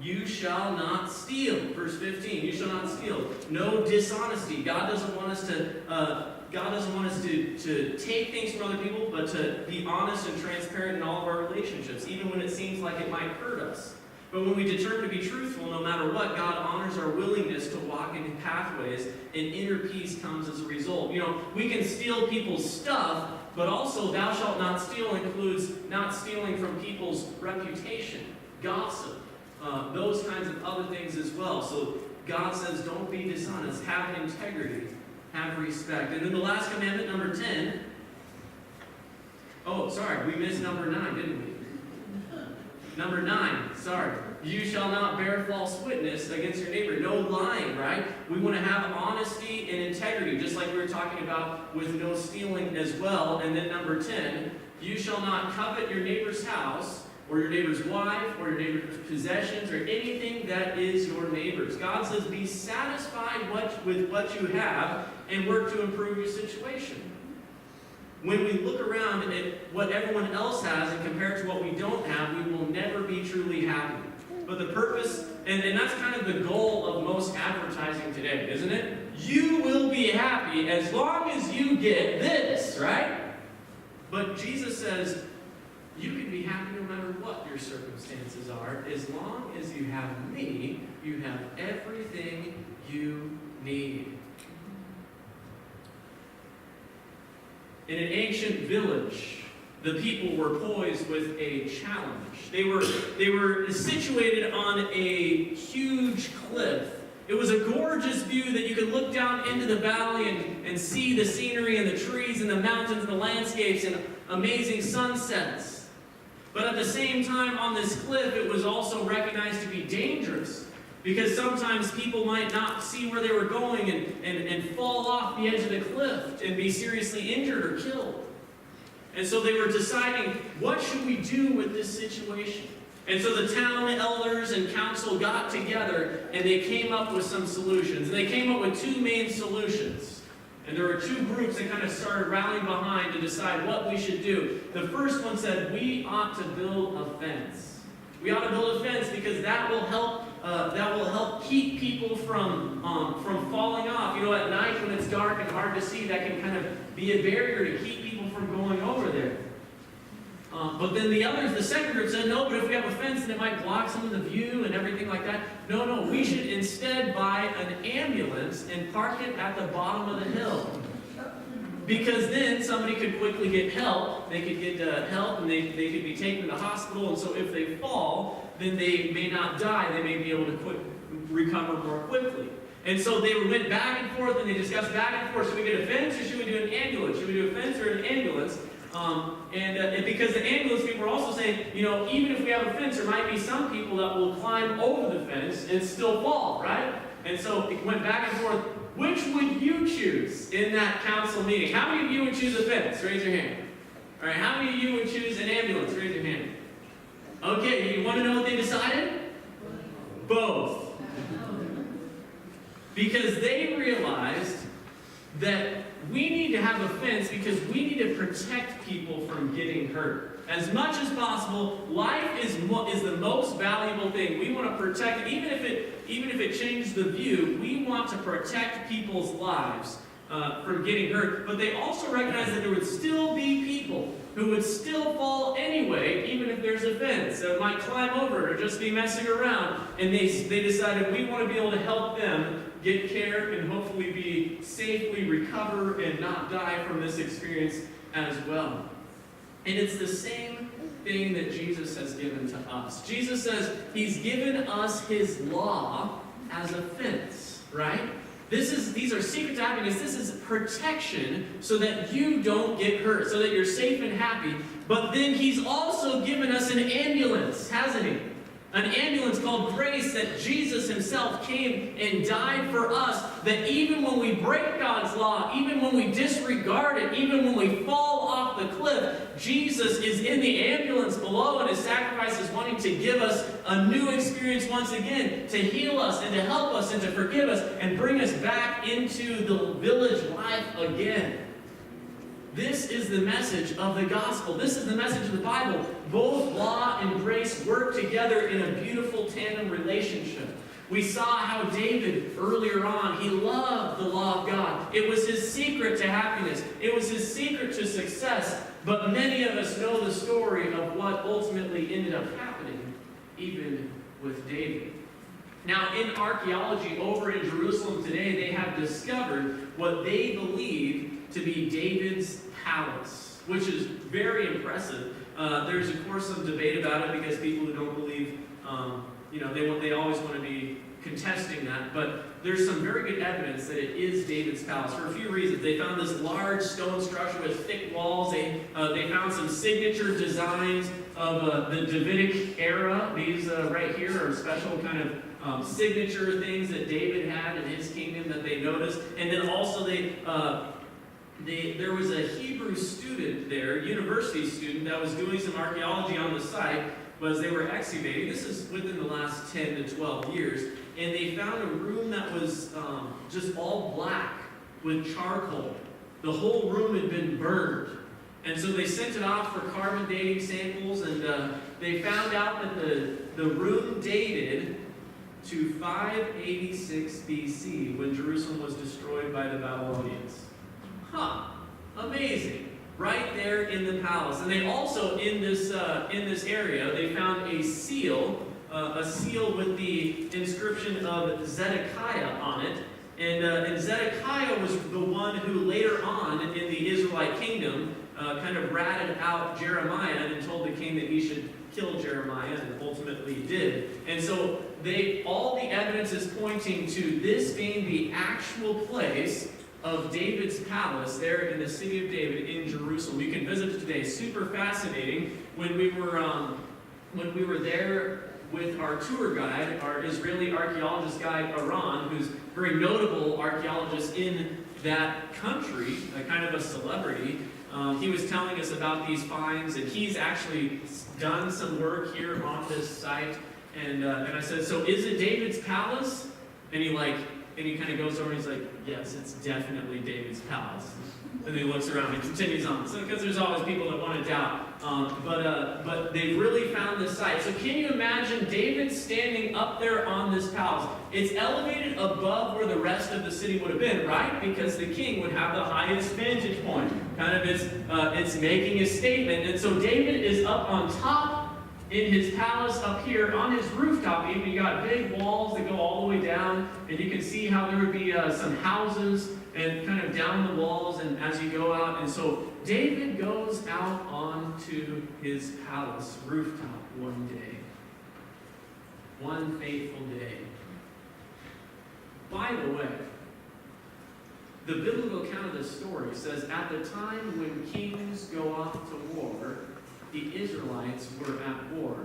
you shall not steal. Verse 15, you shall not steal. No dishonesty. God doesn't want us to take things from other people, but to be honest and transparent in all of our relationships, even when it seems like it might hurt us. But when we determine to be truthful, no matter what, God honors our willingness to walk in pathways, and inner peace comes as a result. You know, we can steal people's stuff, but also thou shalt not steal includes not stealing from people's reputation, gossip, those kinds of other things as well. So God says, don't be dishonest, have integrity, have respect. And then the last commandment, number 10. Oh, sorry, we missed number 9, didn't we? Number 9, sorry. You shall not bear false witness against your neighbor. No lying, right? We want to have honesty and integrity, just like we were talking about with no stealing as well. And then number 10, you shall not covet your neighbor's house, or your neighbor's wife, or your neighbor's possessions, or anything that is your neighbor's. God says, be satisfied with what you have and work to improve your situation. When we look around at what everyone else has and compare it to what we don't have, we will never be truly happy. But the purpose, and that's kind of the goal of most advertising today, isn't it? You will be happy as long as you get this, right? But Jesus says, you can be happy no matter what your circumstances are. As long as you have me, you have everything you need. In an ancient village, the people were poised with a challenge. They were situated on a huge cliff. It was a gorgeous view that you could look down into the valley and see the scenery and the trees and the mountains and the landscapes and amazing sunsets. But at the same time, on this cliff, it was also recognized to be dangerous, because sometimes people might not see where they were going and fall off the edge of the cliff and be seriously injured or killed. And so they were deciding, what should we do with this situation? And so the town elders and council got together and they came up with some solutions. And they came up with two main solutions. And there were two groups that kind of started rallying behind to decide what we should do. The first one said, we ought to build a fence. We ought to build a fence because that will help keep people from falling off. You know, at night when it's dark and hard to see, that can kind of be a barrier to keep people from going over there. But then the second group said, no, but if we have a fence, then it might block some of the view and everything like that. No, we should instead buy an ambulance and park it at the bottom of the hill. Because then somebody could quickly get help. They could get help and they could be taken to the hospital. And so if they fall, then they may not die. They may be able to recover more quickly. And so they went back and forth and they discussed back and forth. Should we get a fence or should we do an ambulance? Should we do a fence or an ambulance? And because the ambulance people were also saying, you know, even if we have a fence, there might be some people that will climb over the fence and still fall, right? And so it went back and forth. Which would you choose in that council meeting? How many of you would choose a fence? Raise your hand. All right, how many of you would choose an ambulance? Raise your hand. Okay, you want to know what they decided? Both. Because they realized that we need to have a fence because we need to protect people from getting hurt. As much as possible, life is the most valuable thing. We want to protect it, even if it changes the view, we want to protect people's lives from getting hurt. But they also recognize that there would still be people who would still fall anyway, even if there's a fence, that might climb over it or just be messing around. And they decided we want to be able to help them get care and hopefully be safely recover and not die from this experience as well. And it's the same thing that Jesus has given to us. Jesus says he's given us his law as a fence, right? These are secrets to happiness. This is protection so that you don't get hurt, so that you're safe and happy. But then he's also given us an ambulance, hasn't he? An ambulance called grace, that Jesus himself came and died for us, that even when we break God's law, even when we disregard it, even when we fall off the cliff, Jesus is in the ambulance below, and his sacrifice is wanting to give us a new experience once again, to heal us and to help us and to forgive us and bring us back into the village life again. This is the message of the gospel. This is the message of the Bible. Both law and grace work together in a beautiful tandem relationship. We saw how David, earlier on, he loved the law of God. It was his secret to happiness. It was his secret to success. But many of us know the story of what ultimately ended up happening, even with David. Now, in archaeology over in Jerusalem today, they have discovered what they believe to be David's palace, which is very impressive. There's, of course, some debate about it because people who don't believe, they always want to be contesting that. But there's some very good evidence that it is David's palace for a few reasons. They found this large stone structure with thick walls. They found some signature designs of the Davidic era. These right here are special kind of signature things that David had in his kingdom that they noticed. And then also there was a Hebrew student there, university student, that was doing some archaeology on the site, was they were excavating. This is within the last 10 to 12 years. And they found a room that was just all black with charcoal. The whole room had been burned. And so they sent it off for carbon dating samples, and they found out that the room dated to 586 BC, when Jerusalem was destroyed by the Babylonians. Huh, amazing. Right there in the palace. And they also, in this area, they found a seal with the inscription of Zedekiah on it. And Zedekiah was the one who later on in the Israelite kingdom kind of ratted out Jeremiah and told the king that he should kill Jeremiah, and ultimately did. And so all the evidence is pointing to this being the actual place of David's palace there in the city of David in Jerusalem. You can visit it today. Super fascinating. When we were there with our tour guide, our Israeli archaeologist guide Aran, who's a very notable archaeologist in that country, kind of a celebrity. He was telling us about these finds, and he's actually done some work here on this site. And I said, so is it David's palace? And he kind of goes over and he's like, yes, it's definitely David's palace. And then he looks around and continues on. So, because there's always people that want to doubt. But they really found this site. So can you imagine David standing up there on this palace? It's elevated above where the rest of the city would have been, right? Because the king would have the highest vantage point. Kind of it's making a statement. And so David is up on top in his palace up here on his rooftop. Even you got big walls that go all the way down, and you can see how there would be some houses and kind of down the walls and as you go out. And so David goes out onto his palace rooftop one day, one fateful day. By the way, the biblical account of this story says at the time when kings go off to war, the Israelites were at war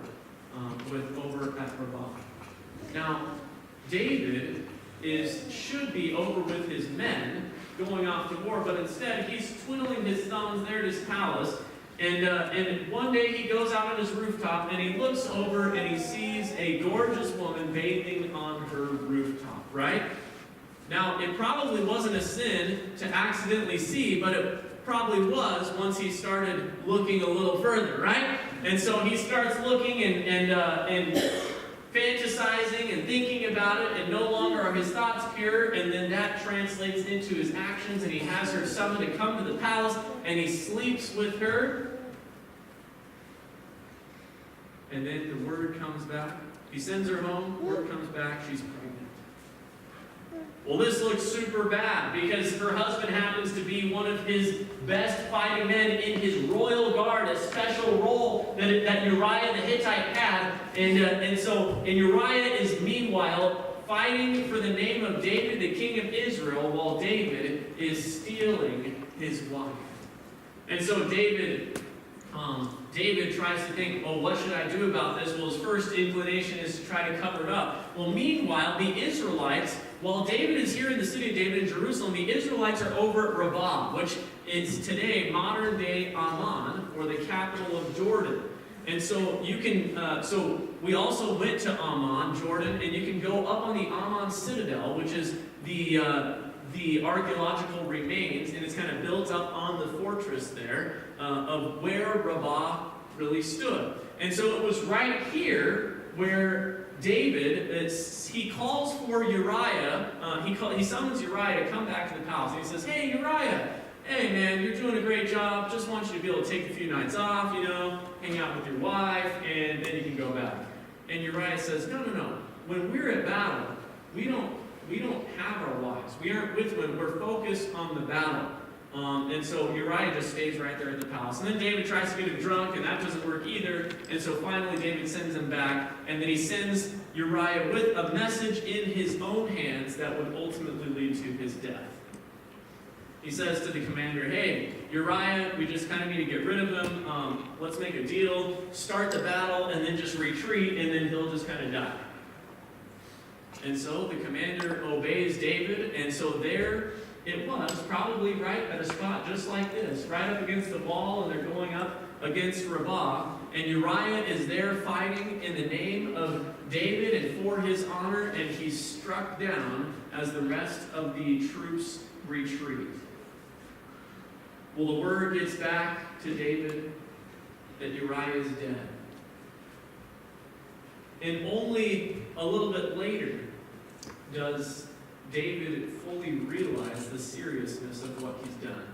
over at Rabbah. Now, David should be over with his men going off to war, but instead he's twiddling his thumbs there at his palace. And one day he goes out on his rooftop and he looks over and he sees a gorgeous woman bathing on her rooftop, right? Now, it probably wasn't a sin to accidentally see, but it probably was once he started looking a little further, right? And so he starts looking and fantasizing and thinking about it, and no longer are his thoughts pure, and then that translates into his actions, and he has her summoned to come to the palace, and he sleeps with her. And then the word comes back. He sends her home, word comes back, she's pregnant. Well, this looks super bad because her husband happens to be one of his best fighting men in his royal guard, a special role that Uriah the Hittite had. And Uriah is meanwhile fighting for the name of David, the king of Israel, while David is stealing his wife. And so David tries to think, well, what should I do about this? Well, his first inclination is to try to cover it up. Well, meanwhile, the Israelites, while David is here in the city of David in Jerusalem, the Israelites are over at Rabbah, which is today modern-day Amman, or the capital of Jordan. And so you can, so we also went to Amman, Jordan, and you can go up on the Amman Citadel, which is the archaeological remains, and it's kind of built up on the fortress there of where Rabbah really stood. And so it was right here where David, he calls for Uriah, he summons Uriah to come back to the palace, and he says, hey, Uriah, hey man, you're doing a great job, just want you to be able to take a few nights off, hang out with your wife, and then you can go back. And Uriah says, no, when we're at battle, we don't have our wives. We aren't with women. We're focused on the battle. And so Uriah just stays right there at the palace. And then David tries to get him drunk, and that doesn't work either. And so finally David sends him back, and then he sends Uriah with a message in his own hands that would ultimately lead to his death. He says to the commander, hey, Uriah, we just kind of need to get rid of him. Let's make a deal, start the battle, and then just retreat, and then he'll just kind of die. And so the commander obeys David, and so there it was, probably right at a spot just like this, right up against the wall, and they're going up against Rabbah, and Uriah is there fighting in the name of David and for his honor, and he's struck down as the rest of the troops retreat. Well, the word gets back to David that Uriah is dead. And only a little bit later does David fully realize the seriousness of what he's done.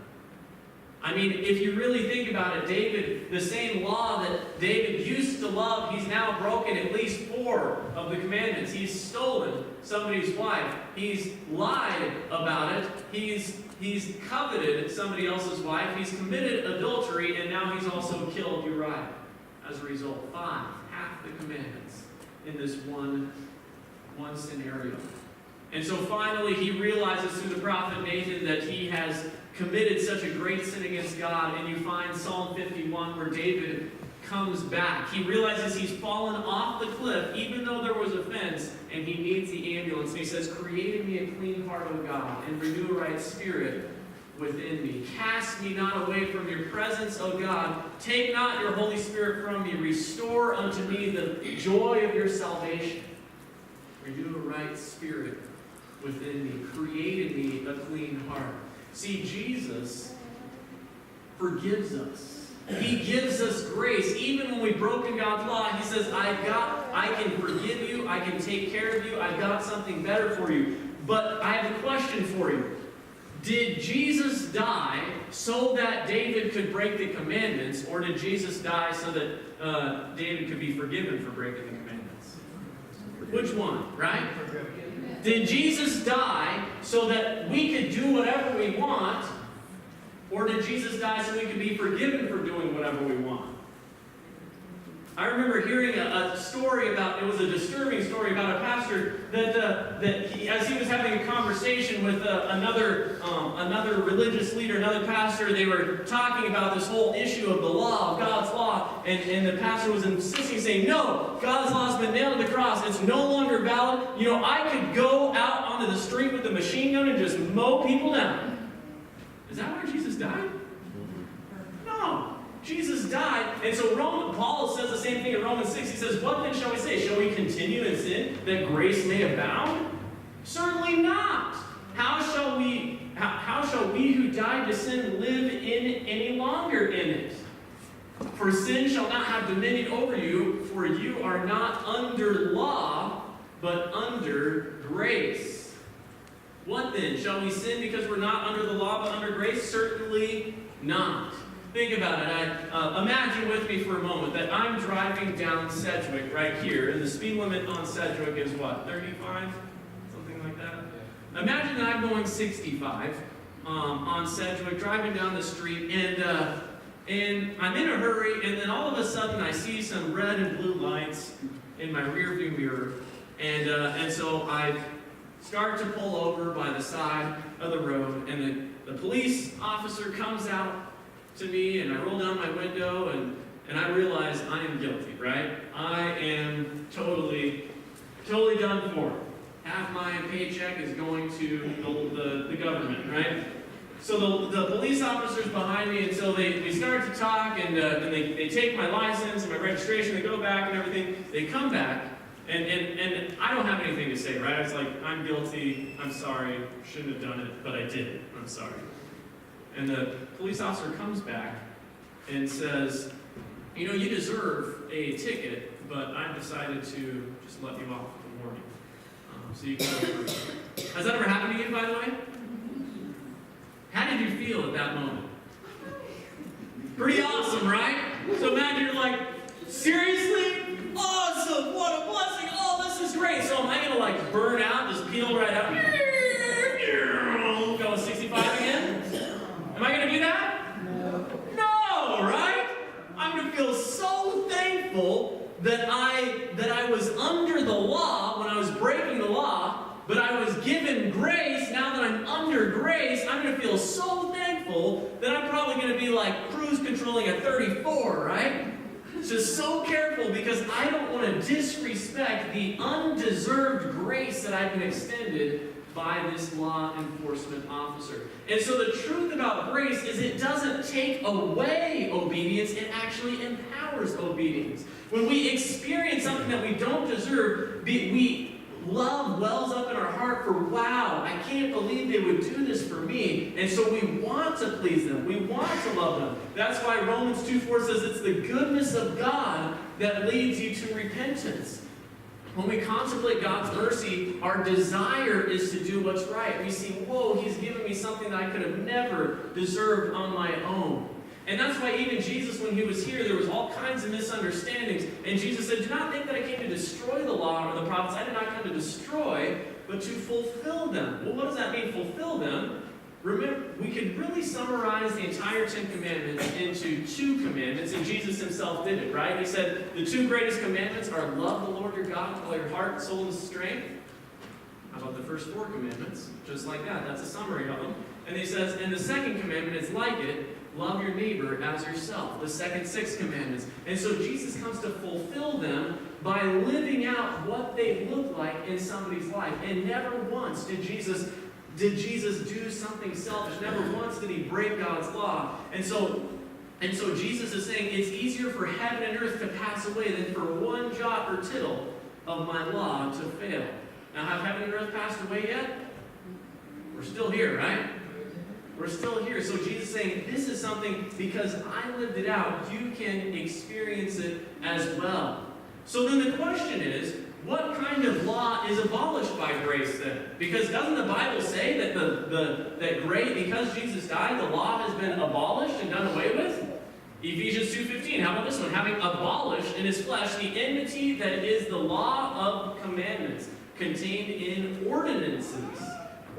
I mean, if you really think about it, David, the same law that David used to love, he's now broken at least 4 of the commandments. He's stolen somebody's wife. He's lied about it. He's coveted somebody else's wife. He's committed adultery, and now he's also killed Uriah. As a result, 5, half the commandments in this one scenario. And so finally, he realizes through the prophet Nathan that he has committed such a great sin against God, and you find Psalm 51 where David comes back. He realizes he's fallen off the cliff, even though there was offense, and he needs the ambulance. And he says, "Create in me a clean heart, O God, and renew a right spirit within me. Cast me not away from your presence, O God. Take not your Holy Spirit from me. Restore unto me the joy of your salvation. Renew a right spirit within me. Create in me a clean heart." See, Jesus forgives us. He gives us grace. Even when we've broken God's law, he says, I can forgive you, I can take care of you, I've got something better for you. But I have a question for you. Did Jesus die so that David could break the commandments, or did Jesus die so that David could be forgiven for breaking the commandments? Which one, right? Did Jesus die so that we could do whatever we want, or did Jesus die so we could be forgiven for doing whatever we want? I remember hearing a story about, it was a disturbing story about a pastor that he, as he was having a conversation with another religious leader, another pastor, they were talking about this whole issue of the law, of God's law, and the pastor was insisting, saying, no, God's law has been nailed to the cross, it's no longer valid. You know, I could go out onto the street with a machine gun and just mow people down. Is that why Jesus died? No. Jesus died, and so Paul says the same thing in Romans 6. He says, what then shall we say? Shall we continue in sin that grace may abound? Certainly not. How shall we who died to sin live in any longer in it? For sin shall not have dominion over you, for you are not under law, but under grace. What then? Shall we sin because we're not under the law, but under grace? Certainly not. Think about it. Imagine with me for a moment that I'm driving down Sedgwick right here, and the speed limit on Sedgwick is what, 35? Something like that? Imagine that I'm going 65 on Sedgwick, driving down the street, and I'm in a hurry, and then all of a sudden I see some red and blue lights in my rearview mirror, and so I start to pull over by the side of the road, and the police officer comes out to me, and I roll down my window, and I realize I am guilty, right? I am totally done for. Half my paycheck is going to the government, right? So the police officer's behind me, and so we start to talk, and they take my license and my registration, they go back and everything, they come back, and I don't have anything to say, right? It's like, I'm guilty, I'm sorry, shouldn't have done it, but I did it, I'm sorry. And the police officer comes back and says, you know, you deserve a ticket, but I've decided to just let you off with a warning. So you can go through. Has that ever happened to you, by the way? How did you feel at that moment? Pretty awesome, right? So imagine you're like, seriously? Awesome! What a blessing! Oh, this is great! So am I going to like burn out, just peel right out? Go 65 again? Am I going to do that? No, right? I'm going to feel so thankful that I was under the law when I was breaking the law, but I was given grace. Now that I'm under grace, I'm going to feel so thankful that I'm probably going to be like cruise controlling at 34, right? Just so careful because I don't want to disrespect the undeserved grace that I've been extended by this law enforcement officer. And so the truth about grace is it doesn't take away obedience, it actually empowers obedience. When we experience something that we don't deserve, love wells up in our heart for, wow, I can't believe they would do this for me. And so we want to please them. We want to love them. That's why Romans 2:4 says it's the goodness of God that leads you to repentance. When we contemplate God's mercy, our desire is to do what's right. We see, whoa, he's given me something that I could have never deserved on my own. And that's why even Jesus, when he was here, there was all kinds of misunderstandings. And Jesus said, do not think that I came to destroy the law or the prophets. I did not come to destroy, but to fulfill them. Well, what does that mean, fulfill them? Remember, we could really summarize the entire Ten Commandments into 2 commandments, and Jesus himself did it, right? He said, the 2 greatest commandments are love the Lord your God with all your heart, soul, and strength. How about the first 4 commandments? Just like that. That's a summary of them. And he says, and the second commandment is like it, love your neighbor as yourself. The second 6 commandments. And so Jesus comes to fulfill them by living out what they look like in somebody's life. And never once did Jesus do something selfish. Never once did he break God's law. And so Jesus is saying it's easier for heaven and earth to pass away than for one jot or tittle of my law to fail. Now, have heaven and earth passed away yet? We're still here, right? We're still here. So Jesus is saying, this is something, because I lived it out, you can experience it as well. So then the question is, what kind of law is abolished by grace then? Because doesn't the Bible say that because Jesus died, the law has been abolished and done away with? Ephesians 2:15. How about this one? Having abolished in his flesh the enmity that is the law of commandments contained in ordinances.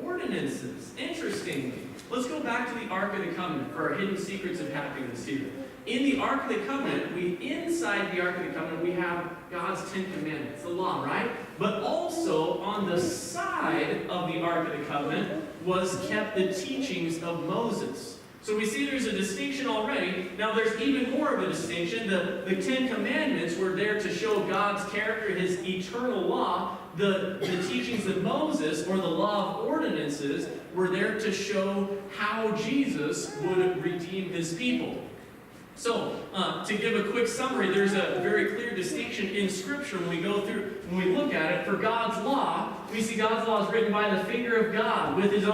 Ordinances. Interestingly. Let's go back to the Ark of the Covenant for our hidden secrets of happiness here. In the Ark of the Covenant, inside the Ark of the Covenant, we have God's 10 Commandments, the law, right? But also, on the side of the Ark of the Covenant was kept the teachings of Moses. So we see there's a distinction already. Now there's even more of a distinction. The 10 Commandments were there to show God's character, his eternal law. The teachings of Moses, or the law of ordinances, were there to show how Jesus would redeem his people. So, to give a quick summary, there's a very clear distinction in Scripture when we look at it. For God's law, we see God's law is written by the finger of God, with his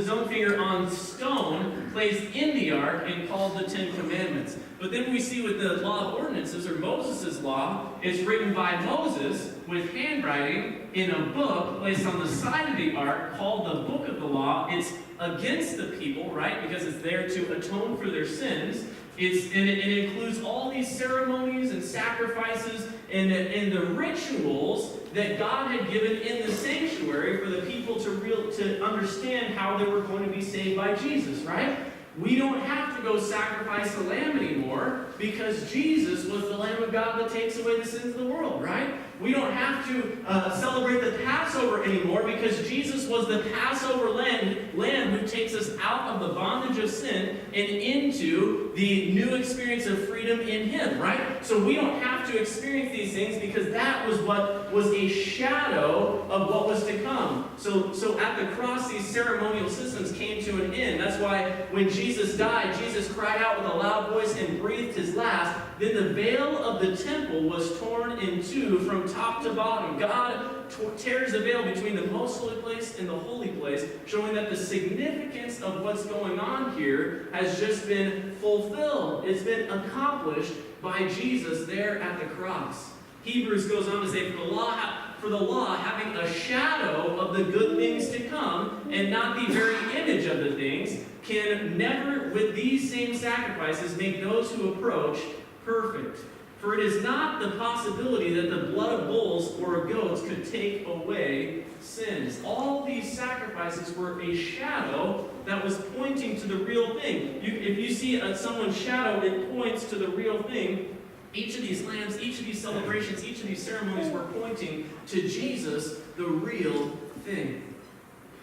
own finger on stone, placed in the ark, and called the 10 Commandments. But then we see with the law of ordinances, or Moses' law, it's written by Moses with handwriting in a book placed on the side of the ark, called the Book of the Law. It's against the people, right? Because it's there to atone for their sins. It includes all these ceremonies and sacrifices and the rituals that God had given in the sanctuary for the people to understand how they were going to be saved by Jesus, right? We don't have to go sacrifice a lamb anymore because Jesus was the Lamb of God that takes away the sins of the world, right? We don't have to celebrate the Passover anymore because Jesus was the Passover lamb who takes us out of the bondage of sin and into the new experience of freedom in him, right? So we don't have to experience these things because that was what was a shadow of what was to come. So at the cross, these ceremonial systems came to an end. That's why when Jesus died, Jesus cried out with a loud voice and breathed his last. Then the veil of the temple was torn in two from top to bottom. God tears the veil between the most holy place and the holy place, showing that the significance of what's going on here has just been fulfilled. It's been accomplished by Jesus there at the cross. Hebrews goes on to say, for the law having a shadow of the good things to come, and not the very image of the things, can never, with these same sacrifices, make those who approach perfect. For it is not the possibility that the blood of bulls or of goats could take away sins. All these sacrifices were a shadow that was pointing to the real thing. If you see someone's shadow, it points to the real thing. Each of these lambs, each of these celebrations, each of these ceremonies were pointing to Jesus, the real thing.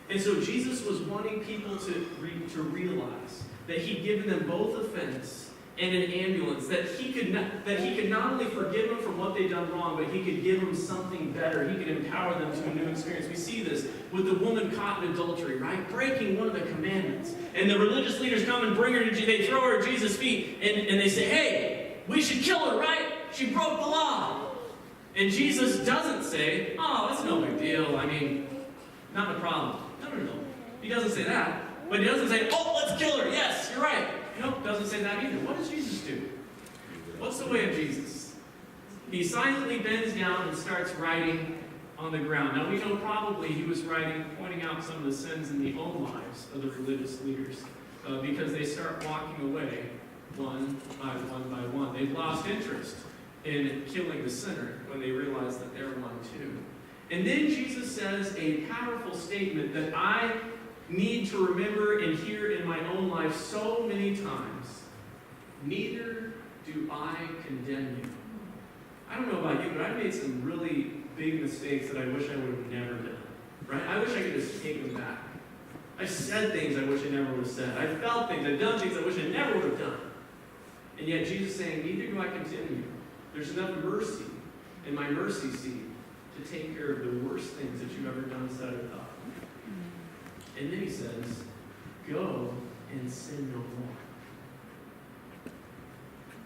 And so Jesus was wanting people to realize that he'd given them both offense and an ambulance, that he could not only forgive them for what they'd done wrong, but he could give them something better. He could empower them to a new experience. We see this with the woman caught in adultery, right? Breaking one of the commandments. And the religious leaders come and bring her to Jesus. They throw her at Jesus' feet, and they say, hey, we should kill her, right? She broke the law. And Jesus doesn't say, oh, it's no big deal. I mean, not a problem. No. He doesn't say that. But he doesn't say, oh, let's kill her. Yes, you're right. Nope, doesn't say that either. What does Jesus do? What's the way of Jesus? He silently bends down and starts writing on the ground. Now, we know probably he was writing, pointing out some of the sins in the own lives of the religious leaders, because they start walking away one by one. They've lost interest in killing the sinner when they realize that they're one too. And then Jesus says a powerful statement that I need to remember and hear in my own life so many times. Neither do I condemn you. I don't know about you, but I've made some really big mistakes that I wish I would have never done. Right? I wish I could just take them back. I've said things I wish I never would have said. I've felt things, I've done things I wish I never would have done. And yet Jesus is saying, neither do I condemn you. There's enough mercy in my mercy seat to take care of the worst things that you've ever done, said, or thought. And then he says, go and sin no more.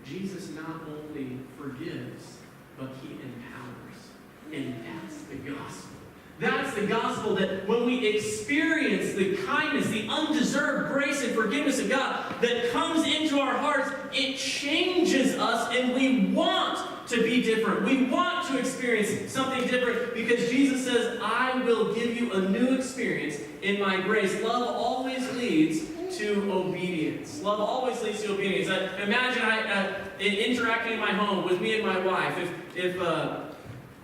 Jesus not only forgives, but he empowers. And that's the gospel. That's the gospel, that when we experience the kindness, the undeserved grace and forgiveness of God that comes into our hearts, it changes us and we want to be different. We want to experience something different because Jesus says, I will give you a new experience in my grace. Love always leads to obedience. Love always leads to obedience. Imagine interacting in my home with me and my wife.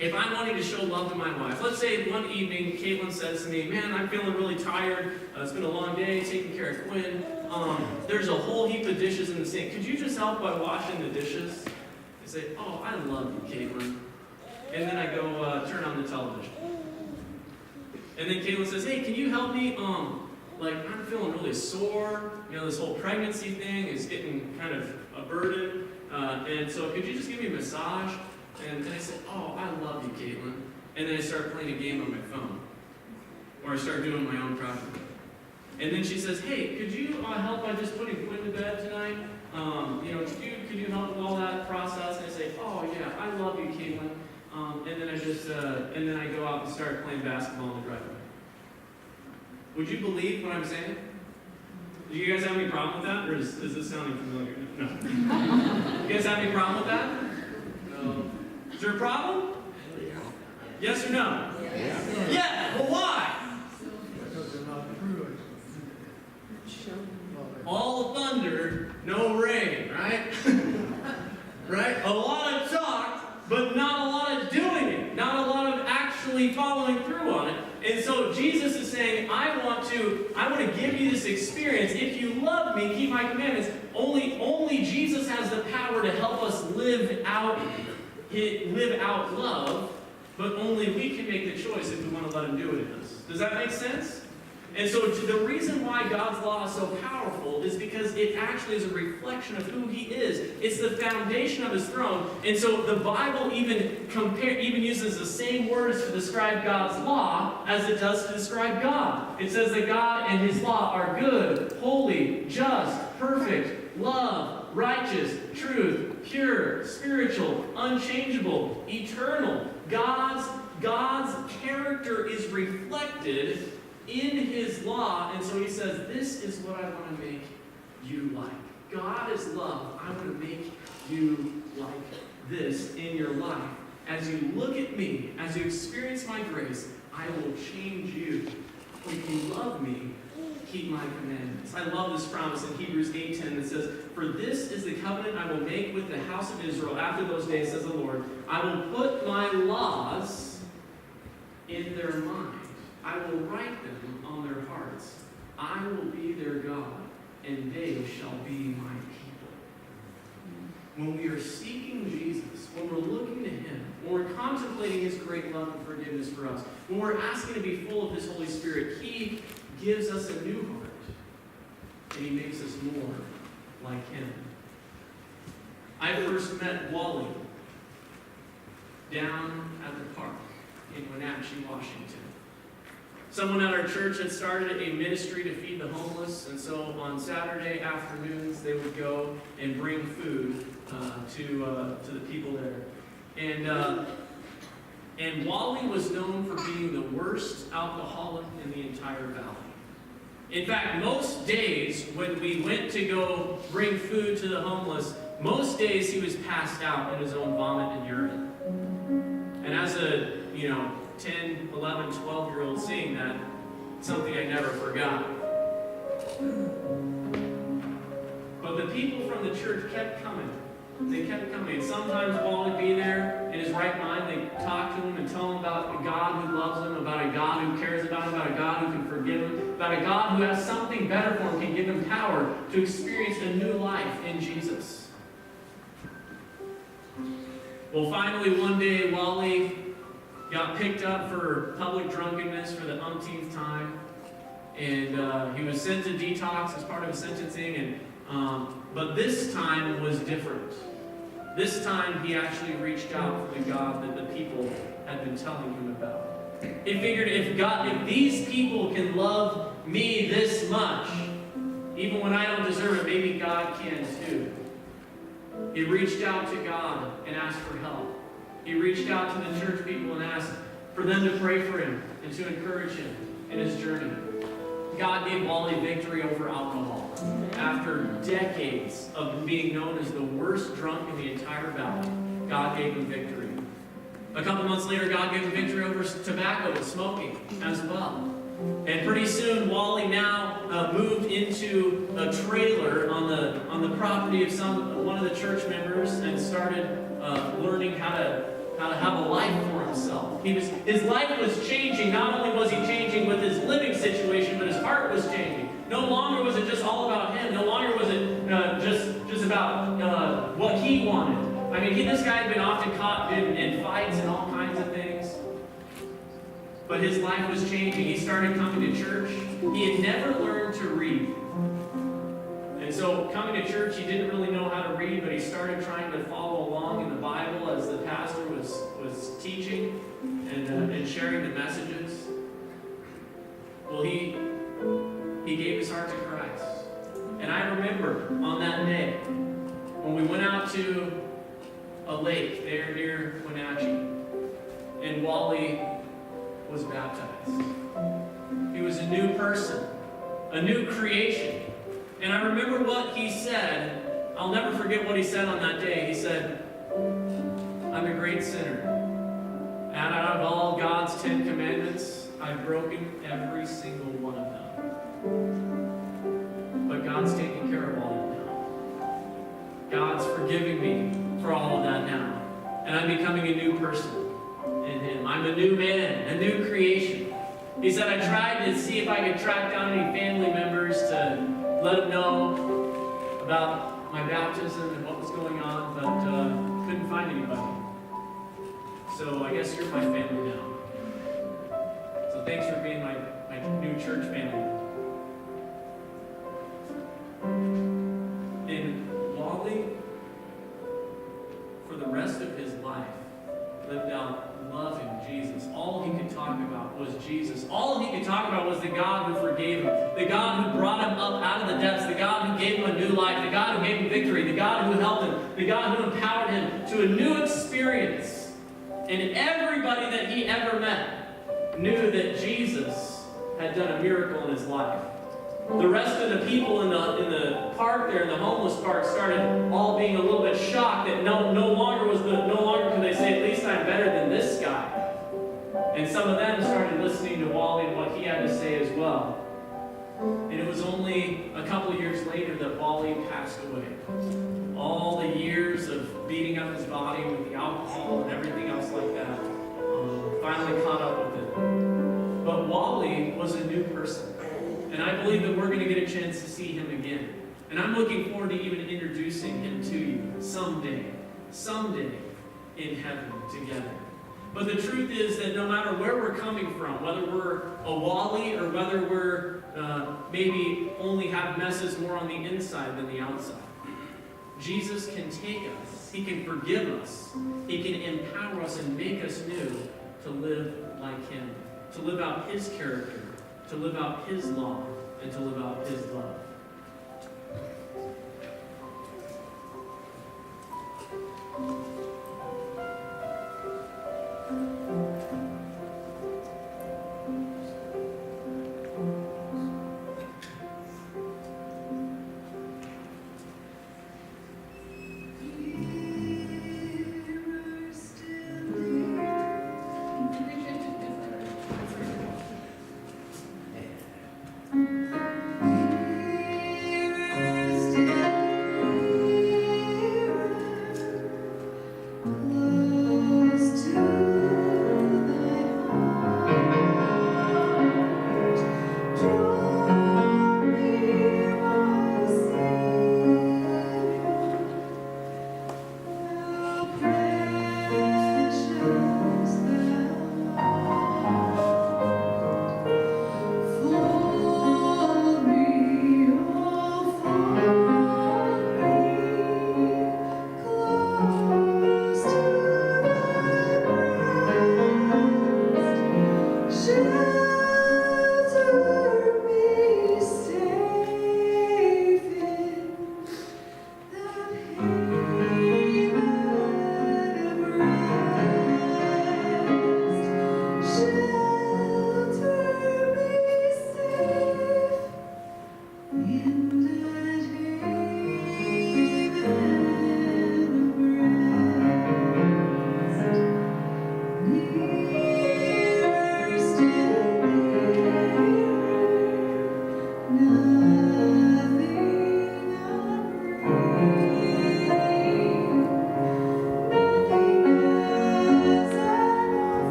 If I'm wanting to show love to my wife, let's say one evening Caitlin says to me, man, I'm feeling really tired. It's been a long day taking care of Quinn. There's a whole heap of dishes in the sink. Could you just help by washing the dishes? I say, oh, I love you, Caitlin. And then I go turn on the television. And then Caitlin says, hey, can you help me? I'm feeling really sore. This whole pregnancy thing is getting kind of a burden. And so could you just give me a massage? And then I said, oh, I love you, Caitlin. And then I start playing a game on my phone. Or I start doing my own project. And then she says, hey, could you help by just putting Quinn to bed tonight? Could you help with all that process? And I say, oh, yeah, I love you, Caitlin. And then I go out and start playing basketball in the driveway. Would you believe what I'm saying? Do you guys have any problem with that? Or is this sounding familiar? No. You guys have any problem with that? No. Is there a problem? Yeah. Yes or no? Yes. Yeah. Well, why? Because they're not true. All thunder, no rain, right? Right? A lot of talk, but not a lot of doing it. Not a lot of actually following through on it. And so Jesus is saying, I want to give you this experience. If you love me, keep my commandments. Only Jesus has the power to help us live out love, but only we can make the choice if we want to let him do it in us. Does that make sense? And so the reason why God's law is so powerful is because it actually is a reflection of who he is. It's the foundation of his throne. And so the Bible even uses the same words to describe God's law as it does to describe God. It says that God and his law are good, holy, just, perfect, love, righteous, truth, pure, spiritual, unchangeable, eternal. God's character is reflected in his law, and so he says, this is what I want to make you like. God is love. I want to make you like this in your life. As you look at me, as you experience my grace, I will change you. If you love me, keep my commandments. I love this promise in Hebrews 8:10 that says, for this is the covenant I will make with the house of Israel after those days, says the Lord. I will put my laws in their mind. I will write them on their hearts. I will be their God, and they shall be my people. When we are seeking Jesus, when we're looking to him, when we're contemplating his great love and forgiveness for us, when we're asking to be full of his Holy Spirit, he gives us a new heart, and he makes us more like him. I first met Wally down at the park in Wenatchee, Washington. Someone at our church had started a ministry to feed the homeless, and so on Saturday afternoons they would go and bring food to the people there. And Wally was known for being the worst alcoholic in the entire valley. In fact, most days when we went to go bring food to the homeless, most days he was passed out in his own vomit and urine. And as a, 10, 11, 12-year-old seeing that, something I never forgot. But the people from the church kept coming. They kept coming. Sometimes Wally would be there in his right mind. They'd talk to him and tell him about a God who loves him, about a God who cares about him, about a God who can forgive him, about a God who has something better for him, can give him power to experience a new life in Jesus. Well, finally, one day, Wally got picked up for public drunkenness for the umpteenth time. And he was sent to detox as part of his sentencing. But this time was different. This time he actually reached out for the God that the people had been telling him about. He figured, if these people can love me this much, even when I don't deserve it, maybe God can too. He reached out to God and asked for help. He reached out to the church people and asked for them to pray for him and to encourage him in his journey. God gave Wally victory over alcohol. After decades of being known as the worst drunk in the entire valley, God gave him victory. A couple months later, God gave him victory over tobacco and smoking as well. And pretty soon, Wally now moved into a trailer on the property of one of the church members and started learning how to have a life for himself. His life was changing. Not only was he changing with his living situation, but his heart was changing. No longer was it just all about him. No longer was it just about what he wanted. I mean, this guy had been often caught in fights and all kinds of things. But his life was changing. He started coming to church. He had never learned to read. And so coming to church, he didn't really know how to read, but he started trying to follow along in the Bible as the pastor was teaching and sharing the messages. Well, he gave his heart to Christ. And I remember on that day when we went out to a lake there near Wenatchee, and Wally was baptized. He was a new person, a new creation. And I remember what he said. I'll never forget what he said on that day. He said, "I'm a great sinner. And out of all God's 10 commandments, I've broken every single one of them. But God's taking care of all of them now. God's forgiving me for all of that now. And I'm becoming a new person in Him. I'm a new man, a new creation." He said, "I tried to see if I could track down any family members to let them know about my baptism and what was going on, but couldn't find anybody. So I guess you're my family now. So thanks for being my new church family." And Wally, for the rest of his life, lived out loving Jesus. All he could talk about was Jesus. All he could talk about was the God who forgave him, the God who brought him up out of the depths, the God who gave him a new life, the God who gave him victory, the God who helped him, the God who empowered him to a new experience. And everybody that he ever met knew that Jesus had done a miracle in his life. The rest of the people in the park there, in the homeless park, started all being a little bit shocked that no longer could they say, "At least I'm better than this guy." And some of them started listening to Wally and what he had to say as well. And it was only a couple of years later that Wally passed away. All the years of beating up his body with the alcohol and everything else like that finally caught up with it. But Wally was a new person. And I believe that we're going to get a chance to see him again. And I'm looking forward to even introducing him to you someday in heaven together. But the truth is that no matter where we're coming from, whether we're a Wally or whether we're maybe only have messes more on the inside than the outside, Jesus can take us. He can forgive us. He can empower us and make us new to live like Him, to live out His character, to live out His law, and to live out His love.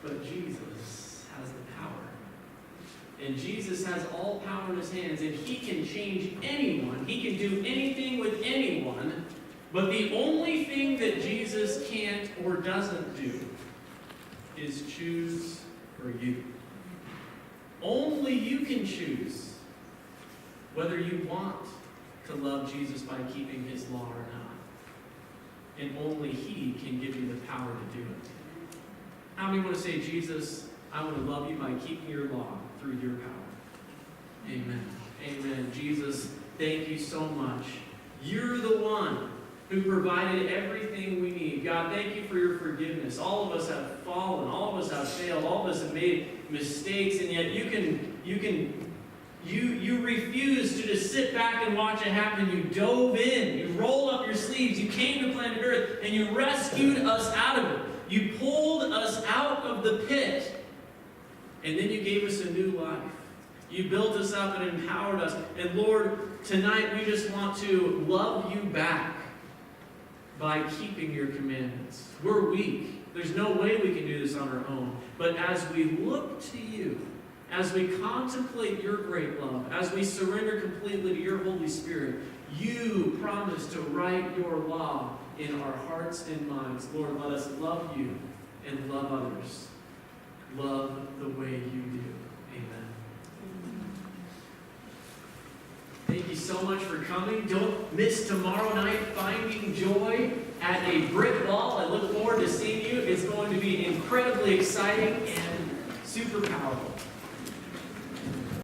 But Jesus has the power. And Jesus has all power in his hands, and he can change anyone. He can do anything with anyone. But the only thing that Jesus can't or doesn't do is choose for you. Only you can choose whether you want to love Jesus by keeping his law or not. And only he can give you the power to do it. How many want to say, Jesus, I want to love you by keeping your law through your power? Amen. Amen. Jesus, thank you so much. You're the one who provided everything we need. God, thank you for your forgiveness. All of us have fallen. All of us have failed. All of us have made mistakes, and yet you refused to just sit back and watch it happen. You dove in. You rolled up your sleeves. You came to planet Earth, and you rescued us out of it. You pulled us out of the pit, and then you gave us a new life. You built us up and empowered us. And Lord, tonight we just want to love you back by keeping your commandments. We're weak. There's no way we can do this on our own. But as we look to you, as we contemplate your great love, as we surrender completely to your Holy Spirit, you promise to write your law in our hearts and minds. Lord, let us love you and love others. Love the way you do. Amen. Thank you so much for coming. Don't miss tomorrow night, Finding Joy at a Brick Wall. I look forward to seeing you. It's going to be incredibly exciting and super powerful.